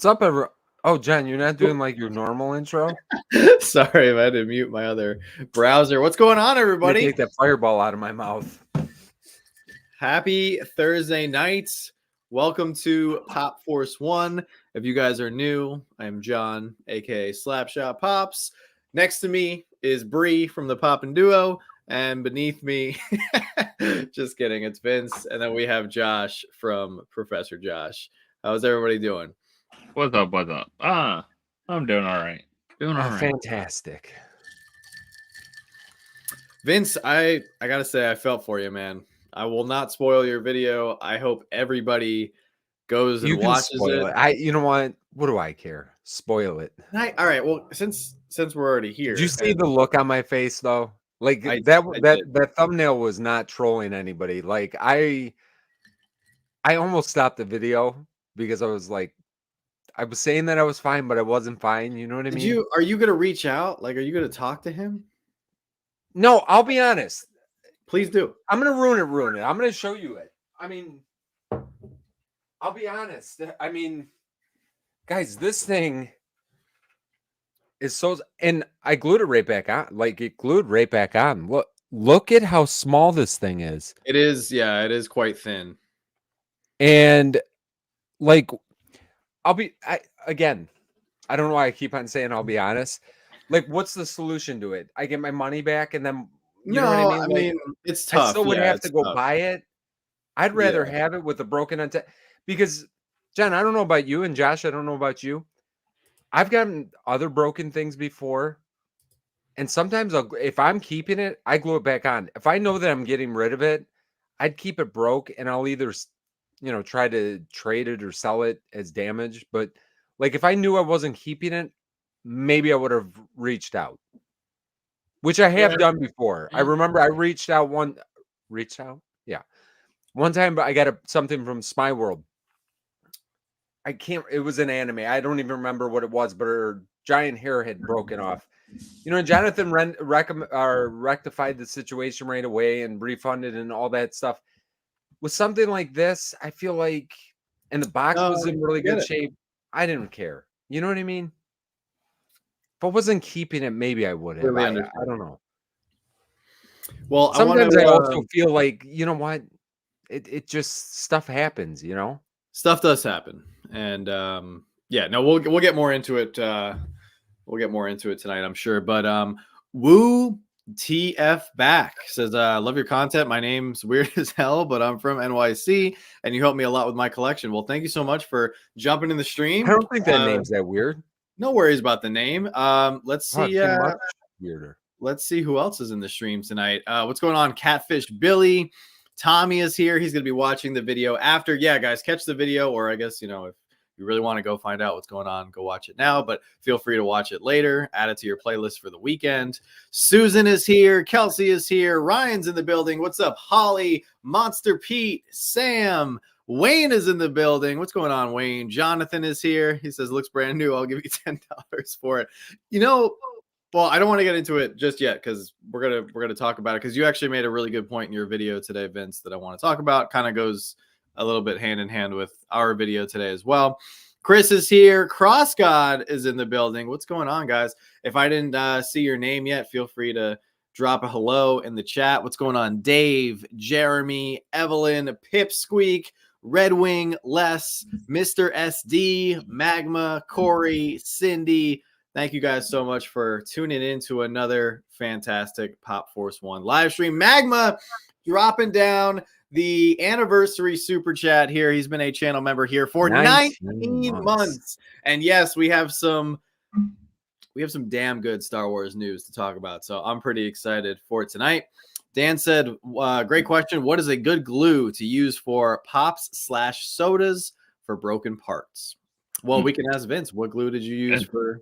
What's up, everyone? Oh, Jen, you're not doing like your normal intro? Sorry, I had to mute my other browser. What's going on, Let me everybody? take that fireball out of my mouth. Happy Thursday nights. Welcome to Pop Force One. If you guys are new, I'm John, aka Slapshot Pops. Next to me is Bree from the Pop and Duo, and beneath me, just kidding, it's Vince. And then we have Josh from Professor Josh. How's everybody doing? What's up? What's up? I'm doing all right. Doing all right. Fantastic. Vince, I gotta say, I felt for you, man. I will not spoil your video. I hope everybody goes and You can watches spoil it. it. You know what? What do I care? Spoil it. All right. Well, since we're already here, Did you see the look on my face though? Like I that did. thumbnail was not trolling anybody. Like I almost stopped the video because I was like, I was saying that I was fine, but I wasn't fine. You know what I mean? Are you gonna reach out? Like, are you gonna talk to him? No, I'll be honest. Please do. I'm gonna ruin it. I'm gonna show you it. I mean, I'll be honest. I mean, guys, this thing is so, and I glued it right back on. Like it glued right back on. Look at how small this thing is. It is, yeah, it is quite thin. And like, I don't know why I keep on saying I'll be honest. Like, what's the solution to it? I get my money back, and then you know what I mean? Like, it's tough. I still would have to go tough. buy it. I'd rather have it with a broken antenna because, Jen, I don't know about you, and Josh, I don't know about you. I've gotten other broken things before, and sometimes if I'm keeping it, I glue it back on. If I know that I'm getting rid of it, I'd keep it broke, and I'll either, try to trade it or sell it as damage. But like, if I knew I wasn't keeping it, maybe I would have reached out, which I have done before. I remember I reached out. Yeah. One time I got something from Spy World. It was an anime. I don't even remember what it was, but her giant hair had broken off. And Jonathan rectified the situation right away and refunded and all that stuff. With something like this, I feel like, and the box was in really good shape, I didn't care. You know what I mean? If I wasn't keeping it, maybe I would have. I don't know. Well, sometimes I also feel like, you know what? It just stuff happens, Stuff does happen. And we'll get more into it. We'll get more into it tonight, I'm sure. But Woo TF back says, love your content. My name's weird as hell, but I'm from NYC and you helped me a lot with my collection. Well, thank you so much for jumping in the stream. I don't think that name's that weird. No worries about the name. Let's see. Much weirder. Let's see who else is in the stream tonight. What's going on? Catfish Billy. Tommy is here. He's going to be watching the video after. Yeah, guys, catch the video, or I guess, if you really want to go find out what's going on, go watch it now, but feel free to watch it later. Add it to your playlist for the weekend. Susan is here. Kelsey is here. Ryan's in the building. What's up? Holly, Monster Pete, Sam, Wayne is in the building. What's going on, Wayne? Jonathan is here. He says, looks brand new. I'll give you $10 for it. Well, I don't want to get into it just yet because we're gonna talk about it because you actually made a really good point in your video today, Vince, that I want to talk about. Kind of goes a little bit hand in hand with our video today as well. Chris is here. Cross God is in the building. What's going on, guys? If I didn't see your name yet, feel free to drop a hello in the chat. What's going on? Dave, Jeremy, Evelyn, Pipsqueak, Red Wing, Les, Mr. SD, Magma, Corey, Cindy. Thank you guys so much for tuning in to another fantastic Pop Force One live stream. Magma dropping down the anniversary super chat here. He's been a channel member here for 19 months. And yes, we have some damn good Star Wars news to talk about. So I'm pretty excited for tonight. Dan said, great question. What is a good glue to use for pops/sodas for broken parts? Well, we can ask Vince. What glue did you use for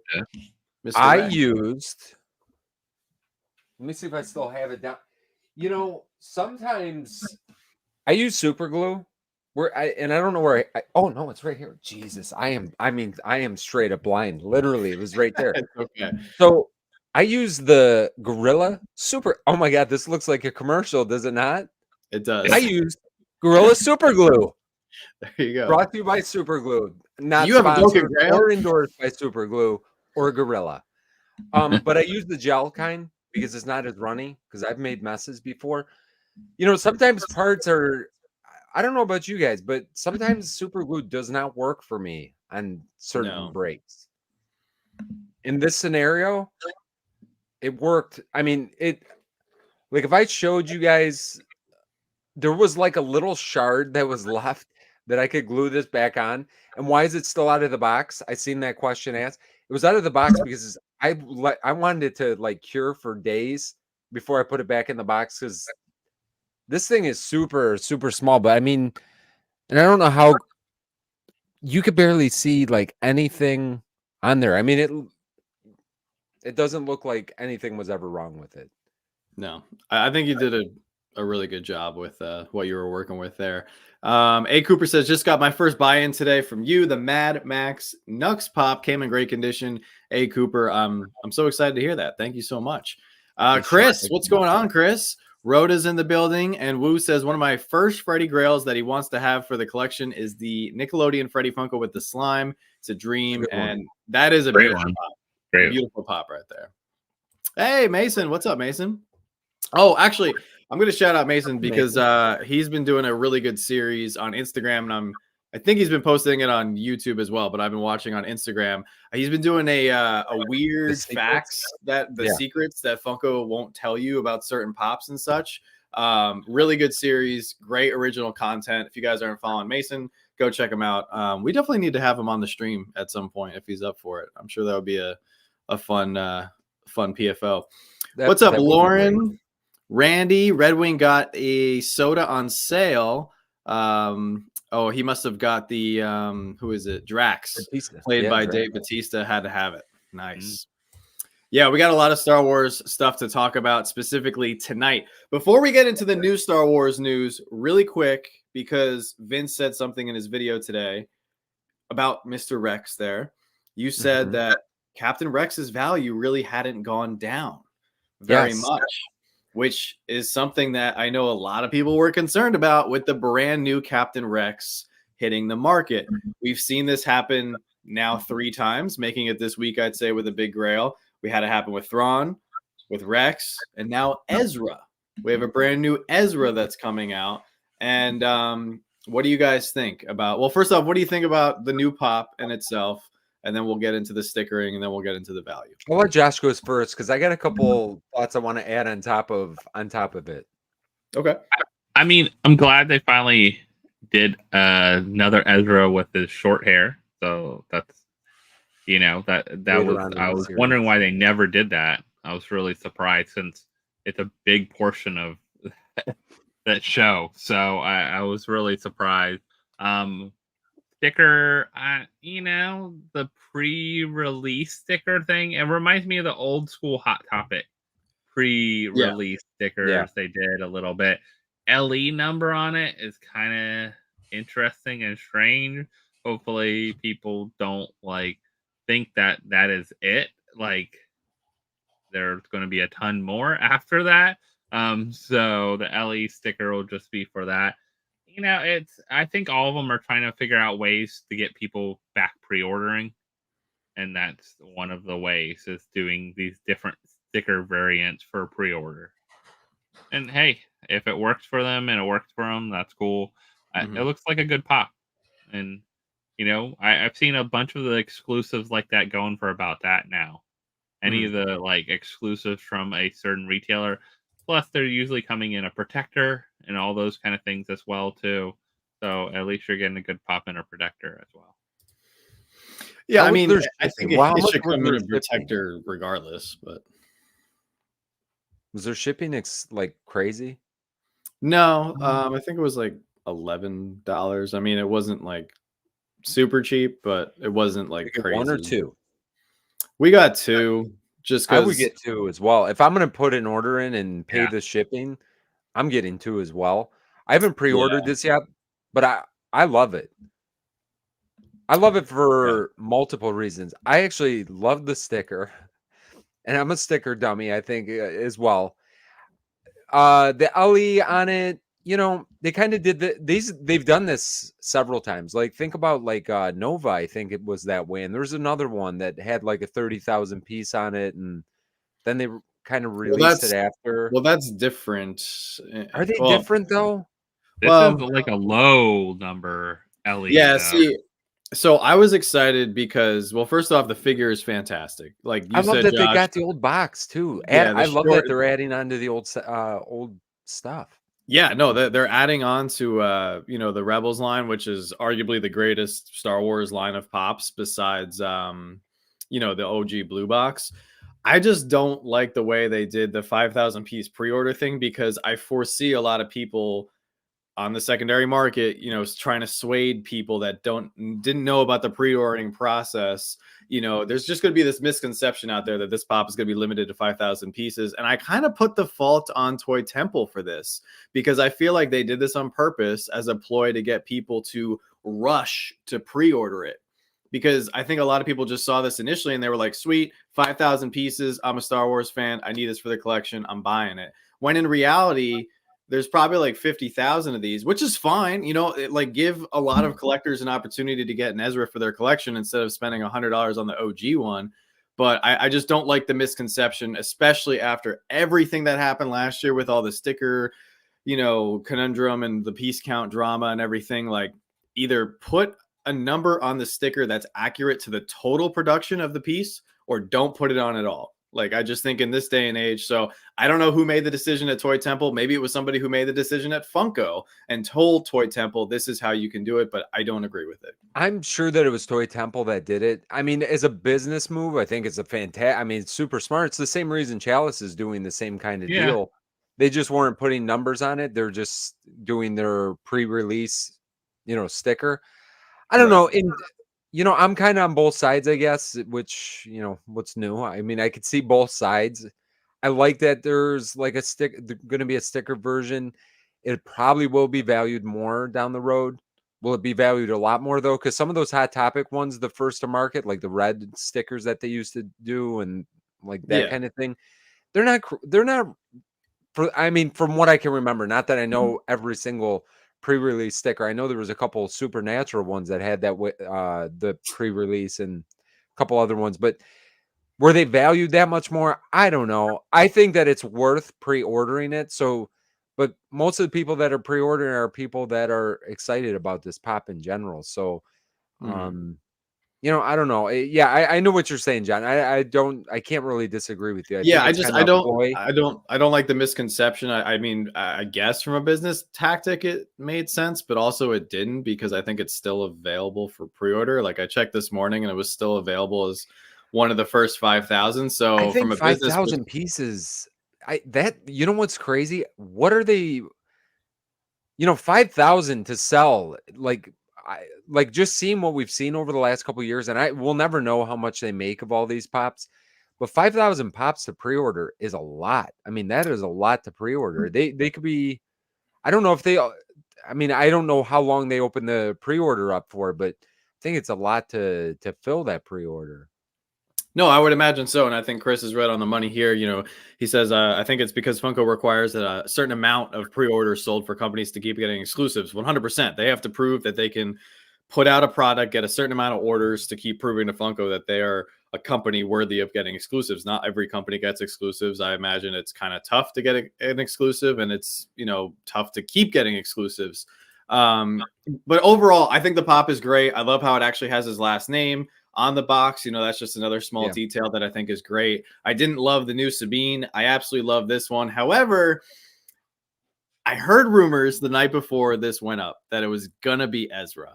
Mr. Red? Let me see if I still have it down. Sometimes I use super glue I don't know where oh no, it's right here. Jesus, I am straight up blind. Literally, it was right there. Okay. So I use the Gorilla Super. Oh my God, this looks like a commercial, does it not? It does. I use Gorilla Super Glue. There you go. Brought to you by Super Glue. Not You have a broken sponsored grail? or endorsed by Super Glue or Gorilla. But I use the gel kind because it's not as runny, because I've made messes before. You know, sometimes parts are, I don't know about you guys, but sometimes super glue does not work for me on certain No. breaks. In this scenario, it worked. I mean, like if I showed you guys, there was like a little shard that was left that I could glue this back on. And why is it still out of the box? I seen that question asked. It was out of the box because I wanted it to like cure for days before I put it back in the box, because this thing is super, super small. But I mean, and I don't know how you could barely see like anything on there. I mean, it doesn't look like anything was ever wrong with it. No, I think you did a really good job with what you were working with there. A Cooper says, just got my first buy-in today from you. The Mad Max Nux Pop came in great condition. A Cooper, I'm so excited to hear that. Thank you so much. Chris, what's going on, Chris? Rhoda's in the building, and Wu says one of my first Freddy Grails that he wants to have for the collection is the Nickelodeon Freddy Funko with the slime. It's a dream, and that is a beautiful pop. Beautiful pop right there. Hey, Mason, what's up, Mason? Oh, actually, I'm going to shout out Mason because he's been doing a really good series on Instagram, and I think he's been posting it on YouTube as well, but I've been watching on Instagram. He's been doing a weird facts that the secrets that Funko won't tell you about certain pops and such. Really good series, great original content. If you guys aren't following Mason, go check him out. We definitely need to have him on the stream at some point if he's up for it. I'm sure that would be a fun PFO. What's up, Lauren? Randy, Red Wing got a soda on sale. Oh, he must have got the who is it? Drax, played by Dave Bautista. Had to have it. Nice. Yeah, we got a lot of Star Wars stuff to talk about specifically tonight. Before we get into the new Star Wars news, really quick, because Vince said something in his video today about Mr. Rex there. You said that Captain Rex's value really hadn't gone down very much, which is something that I know a lot of people were concerned about with the brand new Captain Rex hitting the market. We've seen this happen now 3 times, making it this week, I'd say, with a big grail. We had it happen with Thrawn, with Rex, and now Ezra. We have a brand new Ezra that's coming out. And what do you guys think about? Well, first off, what do you think about the new pop in itself? And then we'll get into the stickering, and then we'll get into the value. I'll let Josh goes first because I got a couple thoughts I want to add on top of it. Okay. I mean, I'm glad they finally did another Ezra with his short hair. So that's, you know, that was, I was wondering why they never did that. I was really surprised since it's a big portion of that show. So I was really surprised. Sticker, you know, the pre-release sticker thing, it reminds me of the old school Hot Topic pre-release stickers. They did a little bit. LE number on it is kind of interesting and strange. Hopefully people don't like think that is it. Like there's going to be a ton more after that. So the LE sticker will just be for that. You know, I think all of them are trying to figure out ways to get people back pre-ordering. And that's one of the ways, is doing these different sticker variants for pre-order. And hey, if it works for them and it works for them, that's cool. It looks like a good pop. And, you know, I've seen a bunch of the exclusives like that going for about that now. Any of the like exclusives from a certain retailer. Plus, they're usually coming in a protector and all those kind of things as well, too. So at least you're getting a good pop in a protector as well. Yeah, I mean, I think it should come in a protector regardless. But was their shipping like crazy? No, I think it was like $11. I mean, it wasn't like super cheap, but it wasn't like crazy. 1 or 2? We got 2. Just because I would get 2 as well. If I'm going to put an order in and pay the shipping, I'm getting 2 as well. I haven't pre-ordered this yet, but I love it. I love it for multiple reasons. I actually love the sticker, and I'm a sticker dummy, I think, as well. The LE on it, you know, they kind of did they've done this several times. Like think about like Nova, I think it was that way. And there's another one that had like a 30,000 piece on it, and then they kind of Well, released it after. that's different. Are they Well, different though? This is like a low number LE. Yeah, though. see, so I was excited because, well, first off, the figure is fantastic. Like you I love said, that they Josh. got the old box too. Yeah, the I love short. that they're adding on to the old stuff. Yeah, no, they're adding on to you know, the Rebels line, which is arguably the greatest Star Wars line of pops besides you know, the OG blue box. I just don't like the way they did the 5,000 piece pre-order thing, because I foresee a lot of people on the secondary market, you know, trying to sway people that didn't know about the pre-ordering process. You know, there's just going to be this misconception out there that this pop is going to be limited to 5,000 pieces. And I kind of put the fault on Toy Temple for this, because I feel like they did this on purpose as a ploy to get people to rush to pre-order it. Because I think a lot of people just saw this initially and they were like, sweet, 5,000 pieces. I'm a Star Wars fan. I need this for the collection. I'm buying it. When in reality, there's probably like 50,000 of these, which is fine. You know, like give a lot of collectors an opportunity to get an Ezra for their collection instead of spending $100 on the OG one. But I just don't like the misconception, especially after everything that happened last year with all the sticker, you know, conundrum and the piece count drama and everything. Like, either put a number on the sticker that's accurate to the total production of the piece, or don't put it on at all. Like, I just think in this day and age, so I don't know who made the decision at Toy Temple. Maybe it was somebody who made the decision at Funko and told Toy Temple, this is how you can do it, but I don't agree with it. I'm sure that it was Toy Temple that did it. I mean, as a business move, I think it's a fantastic. I mean, it's super smart. It's the same reason Chalice is doing the same kind of deal. They just weren't putting numbers on it. They're just doing their pre-release, you know, sticker. I don't know. And you know, I'm kind of on both sides, I guess, which, you know, what's new. I mean, I could see both sides. I like that there's like going to be a sticker version. It probably will be valued more down the road. Will it be valued a lot more though? Because some of those Hot Topic ones, the first to market, like the red stickers that they used to do and like that kind of thing, they're not, I mean, from what I can remember, not that I know every single pre-release sticker. I know there was a couple Supernatural ones that had that the pre-release and a couple other ones, but were they valued that much more? I don't know. I think that it's worth pre-ordering it. So, but most of the people that are pre-ordering are people that are excited about this pop in general. So, you know, I don't know. Yeah, I know what you're saying, John. I can't really disagree with you. I think it's I a don't like the misconception. I mean, I guess from a business tactic, it made sense, but also it didn't, because I think it's still available for pre-order. Like, I checked this morning and it was still available as one of the first 5,000. So I think from a business 5,000 pieces. You know what's crazy? What are they? You know, 5,000 to sell. Like just seeing what we've seen over the last couple of years, and we'll never know how much they make of all these pops. But 5,000 pops to pre-order is a lot. I mean, that is a lot to pre-order. They could be. I don't know if they. I mean, I don't know how long they open the pre-order up for, but I think it's a lot to fill that pre-order. No, I would imagine so. And I think Chris is right on the money here. You know, he says, I think it's because Funko requires that a certain amount of pre-orders sold for companies to keep getting exclusives. 100%. They have to prove that they can put out a product, get a certain amount of orders to keep proving to Funko that they are a company worthy of getting exclusives. Not every company gets exclusives. I imagine it's kind of tough to get an exclusive, and it's, you know, tough to keep getting exclusives. But overall, I think the pop is great. I love how it actually has his last name on the box. You know, that's just another small detail that I think is great. I didn't love the new Sabine. I absolutely love this one. However, I heard rumors the night before this went up that it was gonna be Ezra,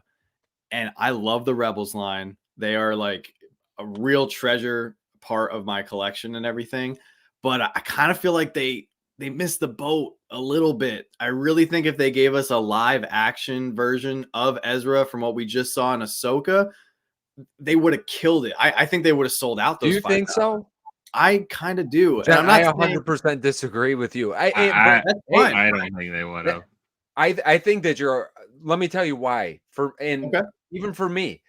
and I love the Rebels line. They are like a real treasure part of my collection and everything, but I kind of feel like they missed the boat a little bit. I really think if they gave us a live action version of Ezra from what we just saw in Ahsoka, they would have killed it. I think they would have sold out those. Do you think so? I kind of do. John, and I 100% disagree with you. I don't think they would have. I think that let me tell you why. Even for me,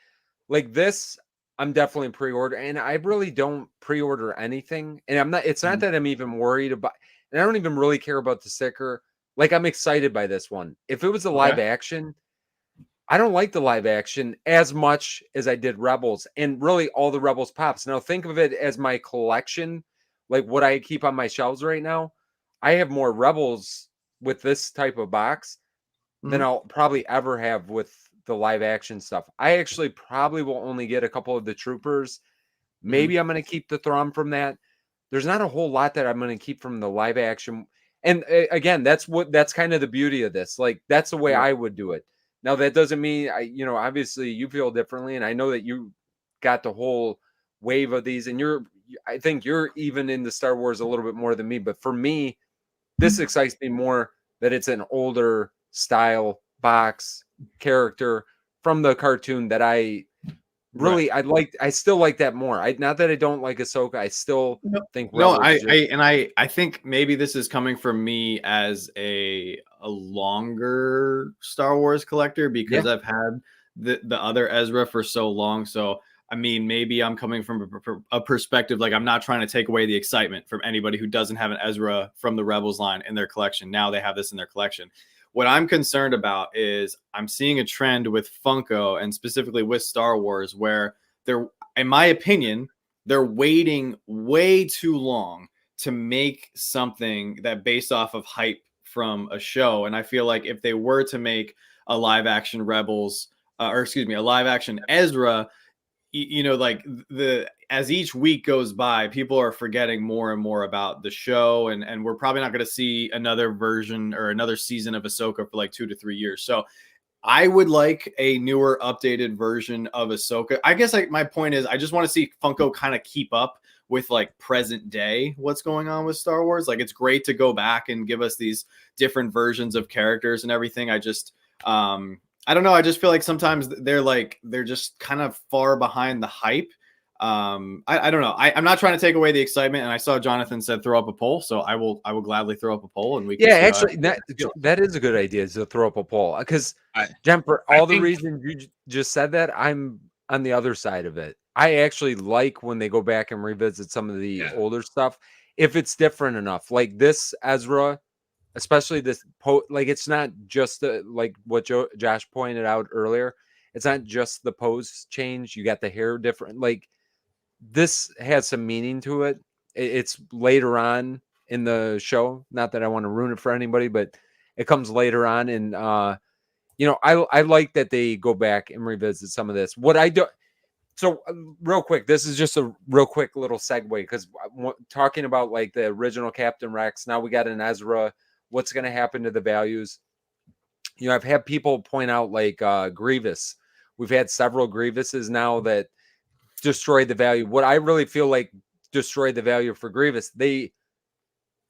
like this, I'm definitely pre-order, and I really don't pre-order anything. And it's not that I'm even worried about, and I don't even really care about the sticker. Like, I'm excited by this one. If it was a live action, I don't like the live action as much as I did Rebels, and really all the Rebels pops. Now think of it as my collection, like what I keep on my shelves right now. I have more Rebels with this type of box than I'll probably ever have with the live action stuff. I actually probably will only get a couple of the troopers. Maybe I'm going to keep the Thrawn from that. There's not a whole lot that I'm going to keep from the live action. And again, that's kind of the beauty of this. Like, that's the way I would do it. Now, that doesn't mean obviously you feel differently, and I know that you got the whole wave of these, and I think you're even into Star Wars a little bit more than me. But for me, this excites me more that it's an older style box character from the cartoon that I really I still like that more. Not that I don't like Ahsoka, I still think Rebels I think maybe this is coming from me as a longer Star Wars collector because I've had the other Ezra for so long. So I mean, maybe I'm coming from a perspective like I'm not trying to take away the excitement from anybody who doesn't have an Ezra from the Rebels line in their collection. Now they have this in their collection. What I'm concerned about is I'm seeing a trend with Funko and specifically with Star Wars where they're, in my opinion, they're waiting way too long to make something that based off of hype from a show. And I feel like if they were to make a live action Rebels, a live action Ezra, like as each week goes by, people are forgetting more and more about the show, and we're probably not going to see another version or another season of Ahsoka for like 2 to 3 years. So I would like a newer, updated version of Ahsoka. I guess my point is I just want to see Funko kind of keep up with like present day what's going on with Star Wars. Like, it's great to go back and give us these different versions of characters and everything. I just I don't know. I just feel like sometimes they're just kind of far behind the hype. I don't know. I'm not trying to take away the excitement. And I saw Jonathan said throw up a poll, so I will gladly throw up a poll, and we can. Yeah, actually, that is a good idea, is to throw up a poll, because Jen, for all the reasons you just said that, I'm on the other side of it. I actually like when they go back and revisit some of the older stuff if it's different enough. Like this Ezra, especially this like it's not just like what Josh pointed out earlier. It's not just the pose change. You got the hair different. Like, this has some meaning to it. It's later on in the show. Not that I want to ruin it for anybody, but it comes later on. And I like that they go back and revisit some of this. What I do. So real quick, this is just a real quick little segue, because talking about like the original Captain Rex, now we got an Ezra. What's going to happen to the values? I've had people point out like Grievous. We've had several Grievuses now that destroyed the value. What I really feel like destroyed the value for Grievous, it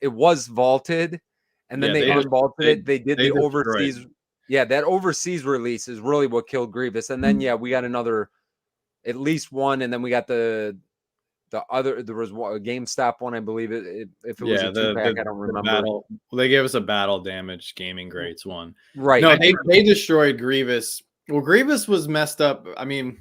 was vaulted, and then they unvaulted it. They did the overseas. Yeah, that overseas release is really what killed Grievous. And then we got another, at least one, and then we got the other. There was a GameStop one, I believe. If it was a 2-pack, I don't remember. They gave us a battle damage gaming greats one. Right. No, they destroyed Grievous. Well, Grievous was messed up. I mean,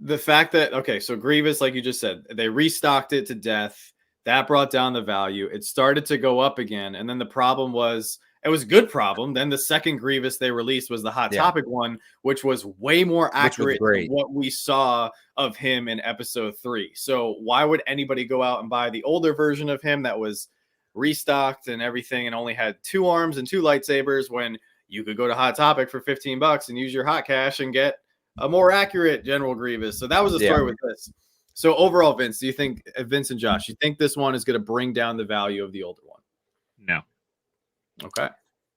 the fact that so Grievous, like you just said, they restocked it to death. That brought down the value. It started to go up again, and then the problem was, it was a good problem. Then the second Grievous they released was the Hot Topic one, which was way more accurate than what we saw of him in episode 3. So why would anybody go out and buy the older version of him that was restocked and everything and only had 2 arms and 2 lightsabers, when you could go to Hot Topic for $15 and use your hot cash and get a more accurate General Grievous? So that was the story with this. So overall, Vince, do you think, Vince and Josh, you think this one is going to bring down the value of the older one? No. Okay.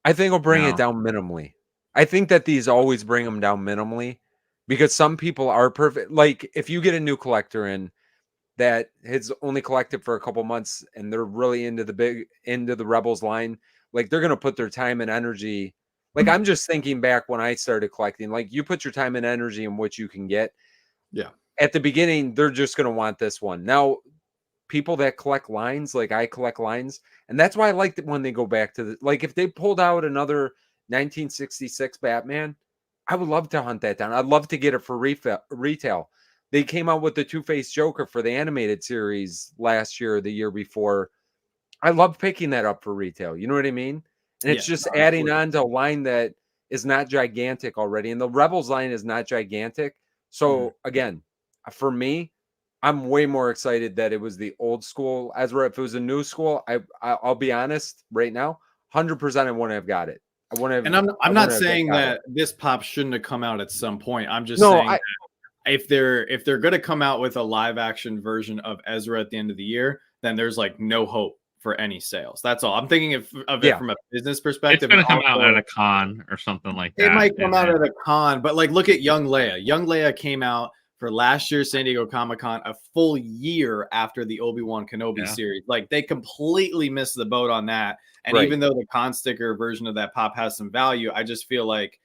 I think it'll bring it down minimally. I think that these always bring them down minimally, because some people are perfect. Like, if you get a new collector in that has only collected for a couple months and they're really into the Rebels line, like, they're going to put their time and energy. Like, I'm just thinking back when I started collecting, like, you put your time and energy in what you can get. Yeah. At the beginning, they're just going to want this one. Now, people that collect lines, like I collect lines, and that's why I like it when they go back to like, if they pulled out another 1966 Batman, I would love to hunt that down. I'd love to get it for retail. They came out with the Two-Face Joker for the animated series last year or the year before. I love picking that up for retail. You know what I mean? And it's just adding on to a line that is not gigantic already. And the Rebels line is not gigantic. So again, for me, I'm way more excited that it was the old school Ezra. If it was a new school, I'll be honest right now, 100% I wouldn't have got it. I wouldn't have. And I'm not saying that this pop shouldn't have come out at some point. I'm just saying that if they're going to come out with a live action version of Ezra at the end of the year, then there's like no hope for any sales. That's all. I'm thinking of it from a business perspective. It's going to come out at a con or something like that. It might come out at a con, but like look at Young Leia. Young Leia came out for last year's San Diego Comic-Con a full year after the Obi-Wan Kenobi series. Like they completely missed the boat on that. And even though the con sticker version of that pop has some value, I just feel like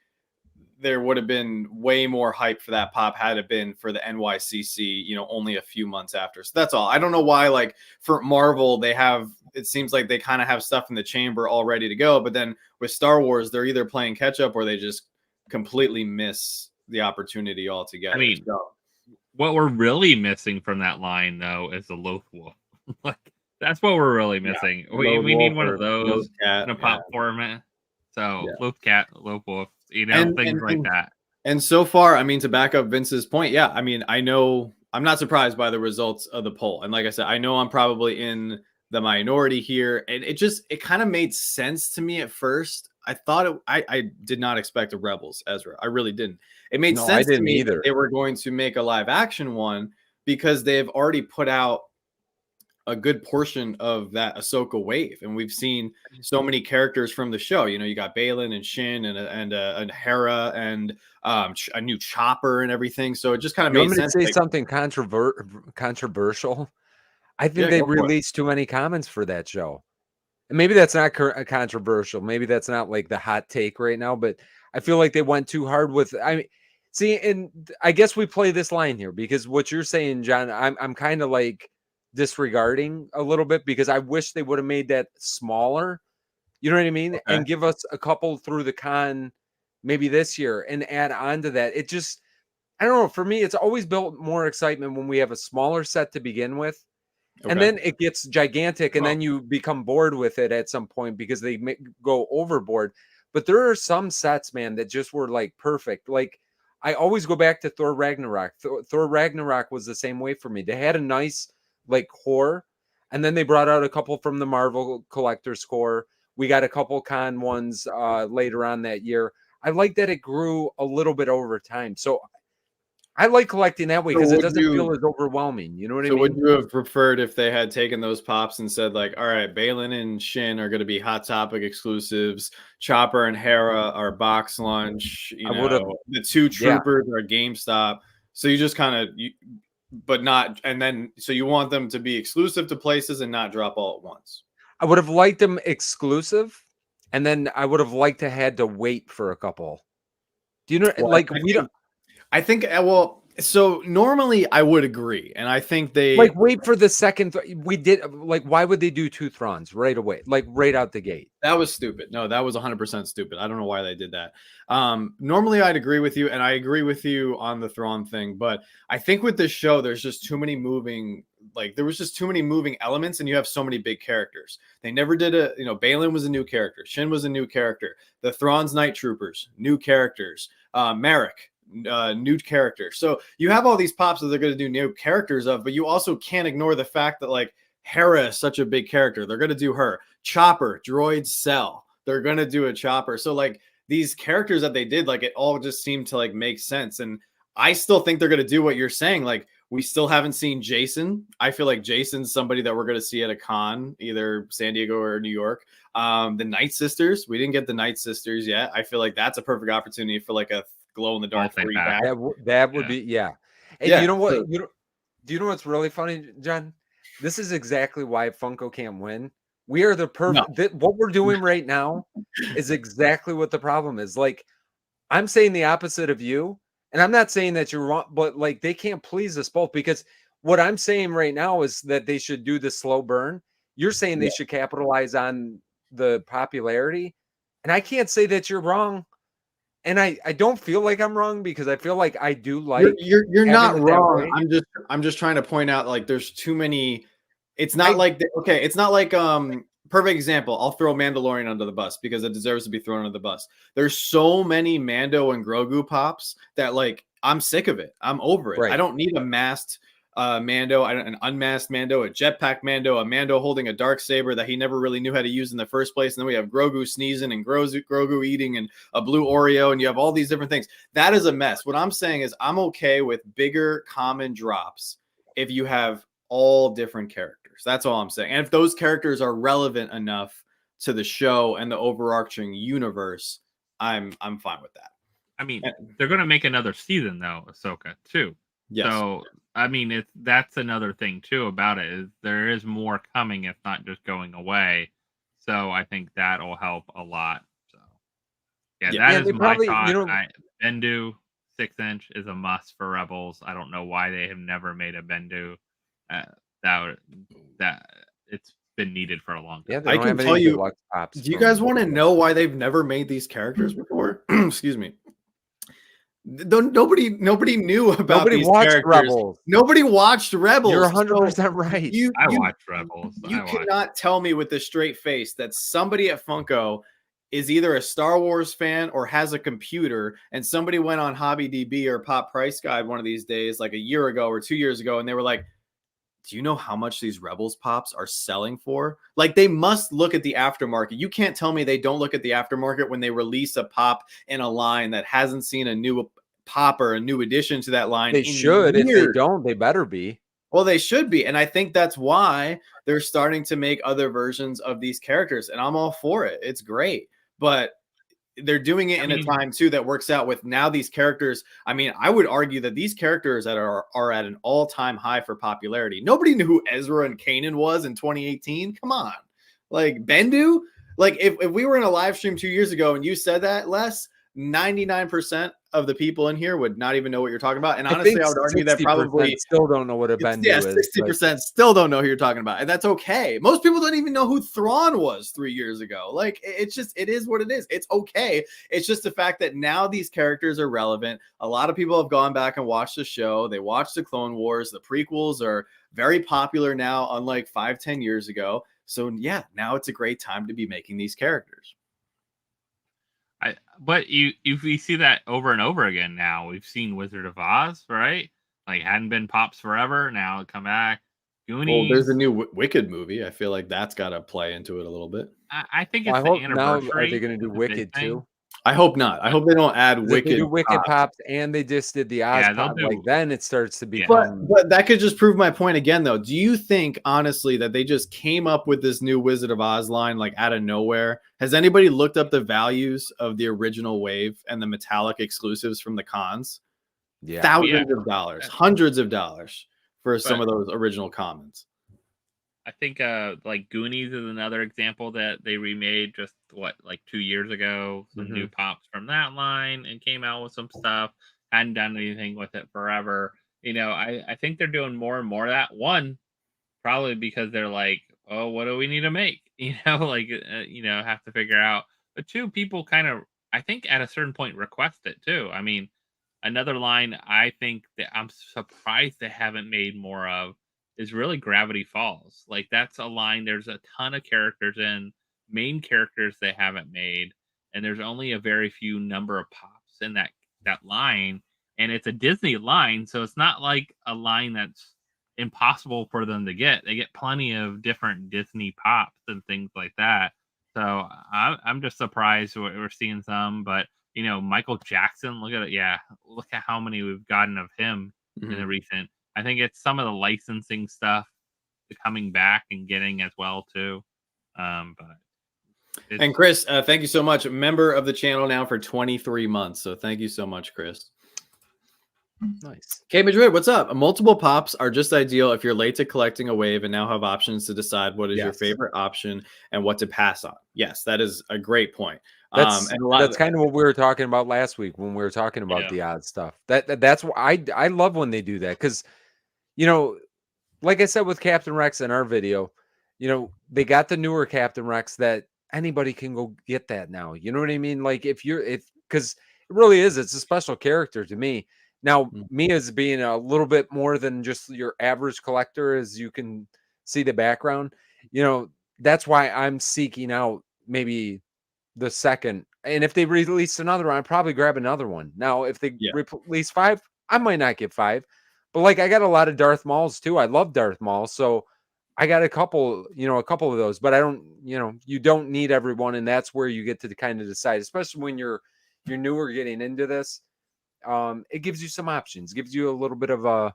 there would have been way more hype for that pop had it been for the NYCC, only a few months after. So that's all. I don't know why, like for Marvel, it seems like they kind of have stuff in the chamber all ready to go. But then with Star Wars, they're either playing catch up or they just completely miss the opportunity altogether. I mean, what we're really missing from that line, though, is the Loth Wolf. Like that's what we're really missing. We need one of those in a pop format. So Loth Cat, Loth Wolf, things like that. And so far, I mean, to back up Vince's point, I mean, I know I'm not surprised by the results of the poll. And like I said, I know I'm probably in the minority here. And it kind of made sense to me at first. I thought I did not expect a Rebels Ezra. I really didn't. It made sense to me that they were going to make a live action one because they've already put out a good portion of that Ahsoka wave, and we've seen so many characters from the show. You got Baylan and Shin and Hera and a new Chopper and everything. So it just kind of made sense. To say something controversial. I think they released too many comments for that show. And maybe that's not controversial. Maybe that's not like the hot take right now, but I feel like they went too hard with. And I guess we play this line here because what you're saying, John, I'm kind of like disregarding a little bit because I wish they would have made that smaller. You know what I mean? Okay. And give us a couple through the con maybe this year and add on to that. It just, I don't know. For me, it's always built more excitement when we have a smaller set to begin with. Okay. And then it gets gigantic and then you become bored with it at some point because they go overboard. But there are some sets, man, that just were like perfect. Like I always go back to Thor Ragnarok. Thor Ragnarok was the same way for me. They had a nice like core, and then they brought out a couple from the Marvel Collector's Core. We got a couple con ones later on that year. I like that it grew a little bit over time. So I like collecting that way because it doesn't feel as overwhelming. You know what I mean? So would you have preferred if they had taken those pops and said like, all right, Baylan and Shin are going to be Hot Topic exclusives. Chopper and Hera are box lunch. The two troopers are GameStop. So you just kind of, but not, and then, so you want them to be exclusive to places and not drop all at once. I would have liked them exclusive. And then I would have liked to had to wait for a couple. Do you know, I think, well, so normally I would agree. And I think they like wait for the second. We did like, why would they do two Thrawns right away? Like right out the gate. That was stupid. No, that was 100% stupid. I don't know why they did that. Normally I'd agree with you. And I agree with you on the Thrawn thing. But I think with this show, there's just too many moving, there was just too many moving elements and you have so many big characters. They never did Baylan was a new character. Shin was a new character. The Thrawn's Night Troopers, new characters. Merrick, new character. So you have all these pops that they're going to do new characters of, but you also can't ignore the fact that like Hera is such a big character. They're going to do her. Chopper, Droid Cell. They're going to do a Chopper. So like these characters that they did, like it all just seemed to like make sense. And I still think they're going to do what you're saying. Like we still haven't seen Jason. I feel like Jason's somebody that we're going to see at a con, either San Diego or New York. The Night Sisters. We didn't get the Night Sisters yet. I feel like that's a perfect opportunity for like a glow in the dark free back. That would be, yeah. And you know what? Do you know what's really funny, John? This is exactly why Funko can't win. We are the perfect. What we're doing right now is exactly what the problem is. Like, I'm saying the opposite of you, and I'm not saying that you're wrong, but like they can't please us both because what I'm saying right now is that they should do the slow burn. You're saying they should capitalize on the popularity, and I can't say that you're wrong. And I don't feel like I'm wrong because I feel like I do like you're not wrong. I'm just trying to point out like there's too many. It's not like it's not like perfect example. I'll throw Mandalorian under the bus because it deserves to be thrown under the bus. There's so many Mando and Grogu pops that like I'm sick of it. I'm over it. Right. I don't need a masked Mando, an unmasked Mando, a jetpack Mando, a Mando holding a dark saber that he never really knew how to use in the first place. And then we have Grogu sneezing and Grogu eating and a blue Oreo, and you have all these different things. That is a mess. What I'm saying is I'm okay with bigger common drops if you have all different characters. That's all I'm saying. And if those characters are relevant enough to the show and the overarching universe, I'm fine with that. I mean, they're going to make another season though, Ahsoka too. Yes. So I mean, that's another thing too about it is there is more coming. It's not just going away. So I think that'll help a lot. So that is my thought. Bendu 6-inch is a must for Rebels. I don't know why they have never made a Bendu. That it's been needed for a long time. Yeah, I can tell you. Do you guys want to know why they've never made these characters before? Excuse me. Nobody knew about these characters. Rebels. Nobody watched Rebels. You're 100% right. I watched Rebels. You cannot tell me with a straight face that somebody at Funko is either a Star Wars fan or has a computer, and somebody went on HobbyDB or Pop Price Guide one of these days, like a year ago or 2 years ago, and they were like, do you know how much these Rebels pops are selling for? Like, they must look at the aftermarket. You can't tell me they don't look at the aftermarket when they release a pop in a line that hasn't seen a new pop or a new addition to that line. They should. If they don't, they better be. Well, they should be. And I think that's why they're starting to make other versions of these characters. And I'm all for it. It's great. But they're doing it in a time too that works out with now these characters. I mean, I would argue that these characters that are at an all-time high for popularity. Nobody knew who Ezra and Kanan was in 2018. Come on. Like Bendu, like if we were in a live stream 2 years ago and you said that, Les, 99% of the people in here would not even know what you're talking about. And honestly, I would argue that probably still don't know what a Bendu is. 60% still don't know who you're talking about. And that's okay. Most people don't even know who Thrawn was 3 years ago. Like, it's just, it is what it is. It's okay. It's just the fact that now these characters are relevant. A lot of people have gone back and watched the show. They watched the Clone Wars. The prequels are very popular now, unlike 5-10 years ago. So yeah, now it's a great time to be making these characters. But we see that over and over again now. We've seen Wizard of Oz, right? Like, hadn't been pops forever. Now it come back. Goonies. Well, there's a new Wicked movie. I feel like that's got to play into it a little bit. I think it's the anniversary. Now, are they going to do Wicked too? I hope not. I hope they don't add Wicked. They do Wicked pops, and they just did the Oz pop. Like, then it starts to be. But that could just prove my point again, though. Do you think, honestly, that they just came up with this new Wizard of Oz line like out of nowhere? Has anybody looked up the values of the original wave and the metallic exclusives from the cons? Yeah, thousands of dollars, hundreds of dollars for some of those original commons. I think like Goonies is another example that they remade just like 2 years ago. Some new pops from that line and came out with some stuff. Hadn't done anything with it forever. You know, I think they're doing more and more of that. One, probably because they're like, oh, what do we need to make? You know, like, have to figure out. But two, people kind of, I think at a certain point request it too. I mean, another line I think that I'm surprised they haven't made more of is really Gravity Falls. Like, that's a line there's a ton of characters in, main characters they haven't made, and there's only a very few number of pops in that line, and it's a Disney line, so it's not like a line that's impossible for them to get. They get plenty of different Disney pops and things like that. So I'm just surprised we're seeing some, but Michael Jackson, look at it. Yeah, look at how many we've gotten of him in the recent. I think it's some of the licensing stuff coming back and getting as well too. And Chris, thank you so much. Member of the channel now for 23 months. So thank you so much, Chris. Nice. K Madrid, what's up? Multiple pops are just ideal if you're late to collecting a wave and now have options to decide what is your favorite option and what to pass on. Yes, that is a great point. That's kind of what we were talking about last week when we were talking about the odd stuff. That's why I love when they do that, because like I said with Captain Rex in our video, they got the newer Captain Rex that anybody can go get that now. You know what I mean? Like, because it really is, it's a special character to me. Now, me as being a little bit more than just your average collector, as you can see the background, that's why I'm seeking out maybe the second. And if they release another one, I'd probably grab another one. Now, if they release 5, I might not get 5. But like I got a lot of Darth Mauls too. I love Darth Maul. So I got a couple of those, but I don't, you don't need everyone. And that's where you get to kind of decide, especially when you're newer getting into this. It gives you some options, gives you a little bit of a.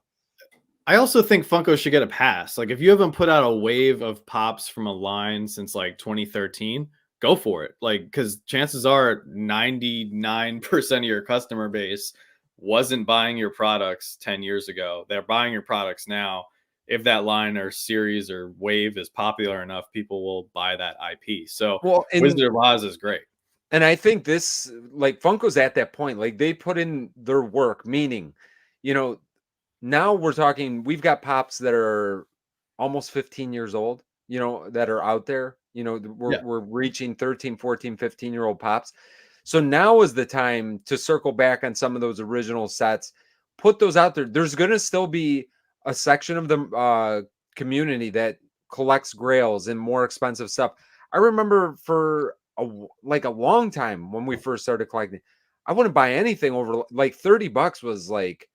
I also think Funko should get a pass. Like if you haven't put out a wave of pops from a line since like 2013, go for it. Like, because chances are 99% of your customer base wasn't buying your products 10 years ago. They're buying your products now. If that line or series or wave is popular enough, people will buy that IP. So Wizard of Oz is great. And I think this, like Funko's at that point, like they put in their work, meaning, now we're talking, we've got pops that are almost 15 years old, that are out there, we're reaching 13, 14, 15-year-old pops. So now is the time to circle back on some of those original sets, put those out there. There's going to still be a section of the community that collects grails and more expensive stuff. I remember for a long time when we first started collecting, I wouldn't buy anything over like $30 was like,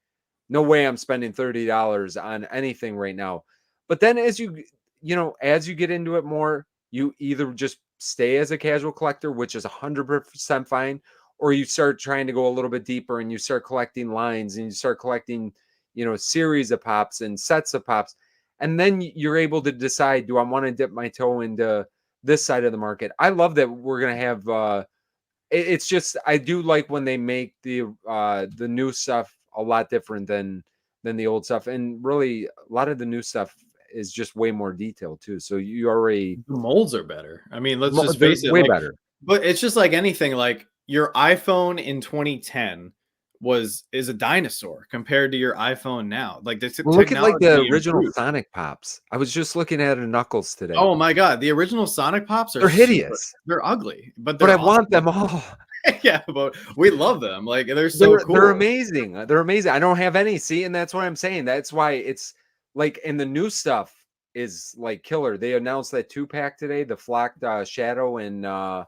no way I'm spending $30 on anything right now. But then as you get into it more, you either just stay as a casual collector, which is 100% fine, or you start trying to go a little bit deeper and you start collecting lines and you start collecting, series of pops and sets of pops. And then you're able to decide, do I want to dip my toe into this side of the market? I love that we're going to have, it's just, I do like when they make the new stuff a lot different than the old stuff. And really a lot of the new stuff is just way more detailed too. So you already, the molds are better. I mean, let's just face it, way better. But it's just like anything, like your iPhone in 2010 is a dinosaur compared to your iPhone now. Like look at like the original Sonic Pops. I was just looking at a Knuckles today. Oh my god, the original Sonic Pops they're hideous. They're ugly, but I want them all. Yeah, but we love them. Like they're so cool. They're amazing. They're amazing. I don't have any. See, and that's what I'm saying. That's why it's like, and the new stuff is like killer. They announced that 2-pack today, the Flocked Shadow and I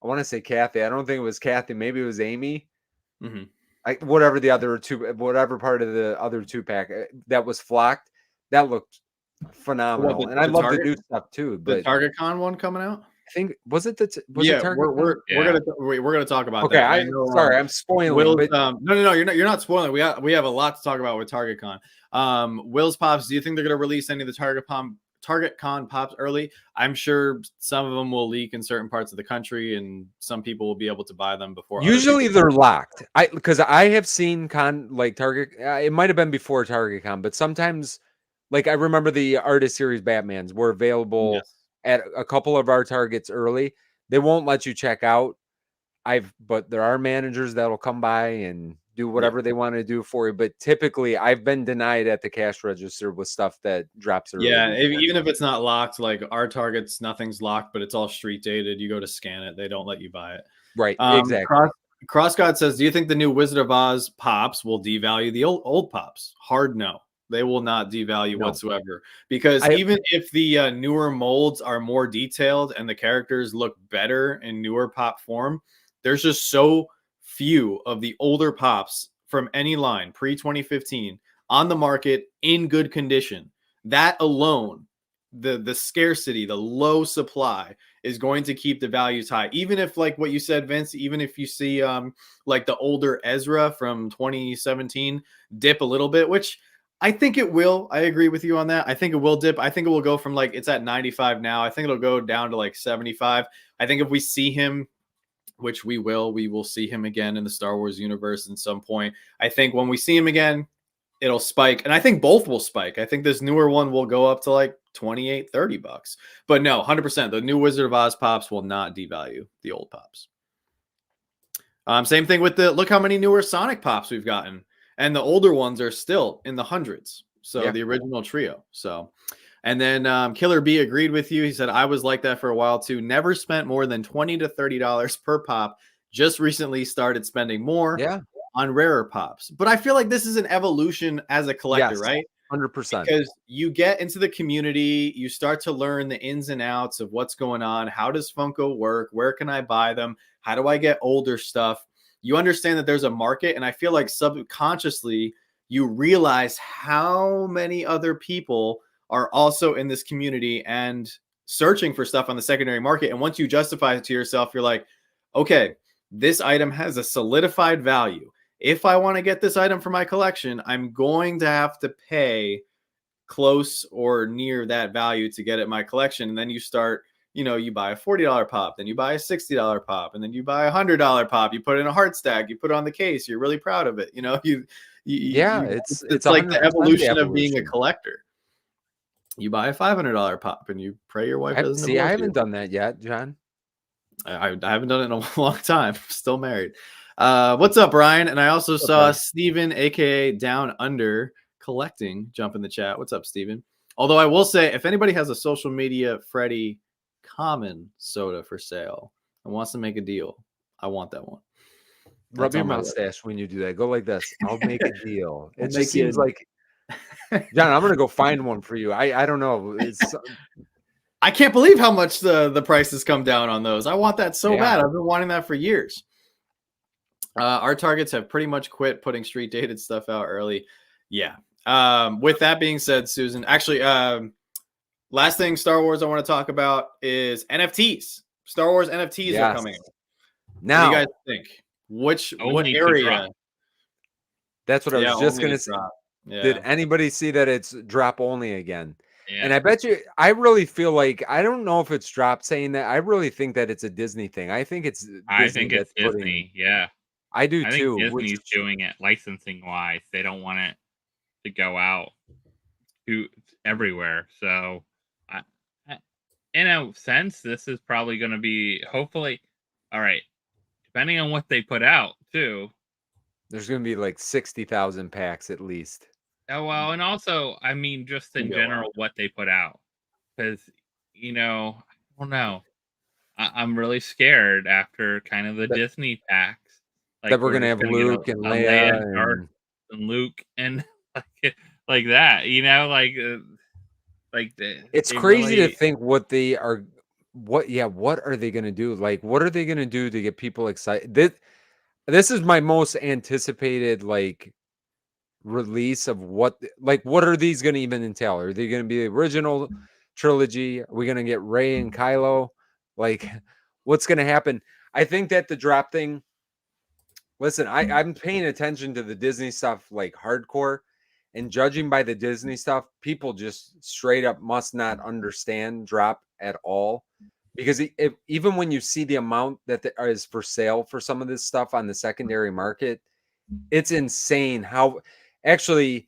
want to say Kathy. I don't think it was Kathy. Maybe it was Amy. Mm-hmm. Whatever part of the other 2-pack that was flocked, that looked phenomenal. And I love the new stuff too. The TargetCon one coming out. I think was it we're gonna talk about that. Okay, sorry, I'm spoiling. No, you're not spoiling. We have a lot to talk about with TargetCon. Will's Pops, do you think they're gonna release any of the TargetCon pops early? I'm sure some of them will leak in certain parts of the country, and some people will be able to buy them before. Usually they're locked. Because I have seen Target. It might have been before TargetCon, but sometimes, like I remember the Artist Series Batmans were available. Yes. At a couple of our Targets early. They won't let you check out. But there are managers that'll come by and do whatever they want to do for you. But typically I've been denied at the cash register with stuff that drops early. Yeah, even if it's not locked, like our Targets, nothing's locked, but it's all street dated. You go to scan it, they don't let you buy it. Right, exactly. CrossGod says, do you think the new Wizard of Oz pops will devalue the old pops? Hard no. They will not devalue whatsoever, because even if the newer molds are more detailed and the characters look better in newer pop form, there's just so few of the older pops from any line pre-2015 on the market in good condition. That alone, the scarcity, the low supply is going to keep the values high. Even if, like what you said, Vince, even if you see like the older Ezra from 2017 dip a little bit, which I think it will. I agree with you on that. I think it will dip. I think it will go from like, it's at 95 now. I think it'll go down to like 75. I think if we see him, which we will see him again in the Star Wars universe at some point. I think when we see him again, it'll spike. And I think both will spike. I think this newer one will go up to like $28, $30. But no, 100%. The new Wizard of Oz pops will not devalue the old pops. Same thing with look how many newer Sonic pops we've gotten. And the older ones are still in the hundreds. So the original trio. So, and then Killer B agreed with you. He said, I was like that for a while too. Never spent more than $20 to $30 per pop. Just recently started spending more on rarer pops. But I feel like this is an evolution as a collector, right? 100%. Because you get into the community, you start to learn the ins and outs of what's going on. How does Funko work? Where can I buy them? How do I get older stuff? You understand that there's a market, and I feel like subconsciously you realize how many other people are also in this community and searching for stuff on the secondary market. And once you justify it to yourself, you're like, okay, this item has a solidified value. If I want to get this item for my collection, I'm going to have to pay close or near that value to get it in my collection. And then you start, you buy a $40 pop, then you buy a $60 pop, and then you buy a $100 pop. You put it in a heart stack, you put it on the case. You're really proud of it. It's like the evolution of being a collector. You buy a $500 pop and you pray your wife doesn't. I haven't done that yet, John. I haven't done it in a long time. I'm still married. What's up, Brian? And I also saw Steven, aka Down Under Collecting, jump in the chat. What's up, Steven? Although I will say, if anybody has a social media Freddy common soda for sale and wants to make a deal, I want that one. Rub your mustache when you do that. Go like this. I'll make a deal. It just seems like, John, I'm gonna go find one for you. I don't know. I can't believe how much the prices come down on those. I want that so bad. I've been wanting that for years. Our targets have pretty much quit putting street dated stuff out early. Yeah. With that being said, Susan, actually, last thing Star Wars I want to talk about is NFTs. Star Wars NFTs are coming out. Now, what do you guys think? What area? That's what I was just going to say. Yeah. Did anybody see that it's drop only again? Yeah. And I bet you, I really feel like, I don't know if it's drop saying that. I really think that it's a Disney thing. I think it's Disney. Yeah. I do I too. Think Disney's doing it licensing wise. They don't want it to go out to everywhere. So, in a sense, this is probably going to be hopefully all right. Depending on what they put out too, there's going to be like 60,000 packs at least. Oh well, and also, I mean, just in general, what they put out, because I don't know. I'm really scared after kind of the Disney packs. That we're gonna have Luke and Leia and Luke and like that, it's crazy to think what they are. What are they gonna do? Like, what are they gonna do to get people excited? This is my most anticipated release of what are these gonna even entail? Are they gonna be the original trilogy? Are we gonna get Rey and Kylo? What's gonna happen? I think that the drop thing. Listen, I'm paying attention to the Disney stuff hardcore, and judging by the Disney stuff, people just straight up must not understand drop at all. Because even when you see the amount that is for sale for some of this stuff on the secondary market, it's insane how actually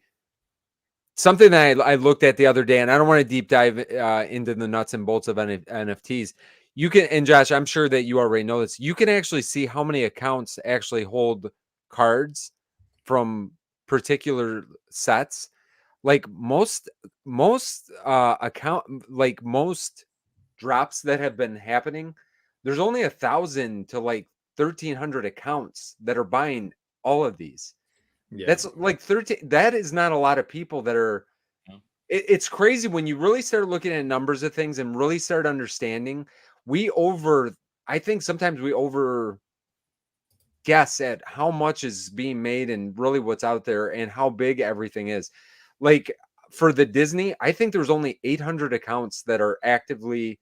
something that I looked at the other day, and I don't want to deep dive into the nuts and bolts of NFTs. You can, and Josh, I'm sure that you already know this. You can actually see how many accounts actually hold cards from particular sets. Most drops that have been happening, there's only 1,000 to 1,300 accounts that are buying all of these. Yeah. That's 13. That is not a lot of people that are. It's crazy when you really start looking at numbers of things and really start understanding. I think sometimes we over guess at how much is being made and really what's out there and how big everything is. For the Disney, I think there's only 800 accounts that are actively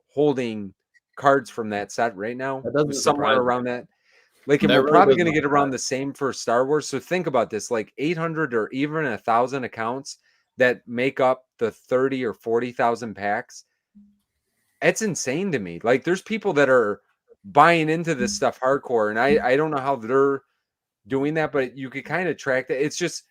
holding cards from that set right now. Somewhere around that. And we're probably going to get around the same for Star Wars. So think about this, 800 or even 1,000 accounts that make up the 30 or 40,000 packs. It's insane to me. There's people that are buying into this stuff hardcore, and I don't know how they're doing that, but you could kind of track that. It's just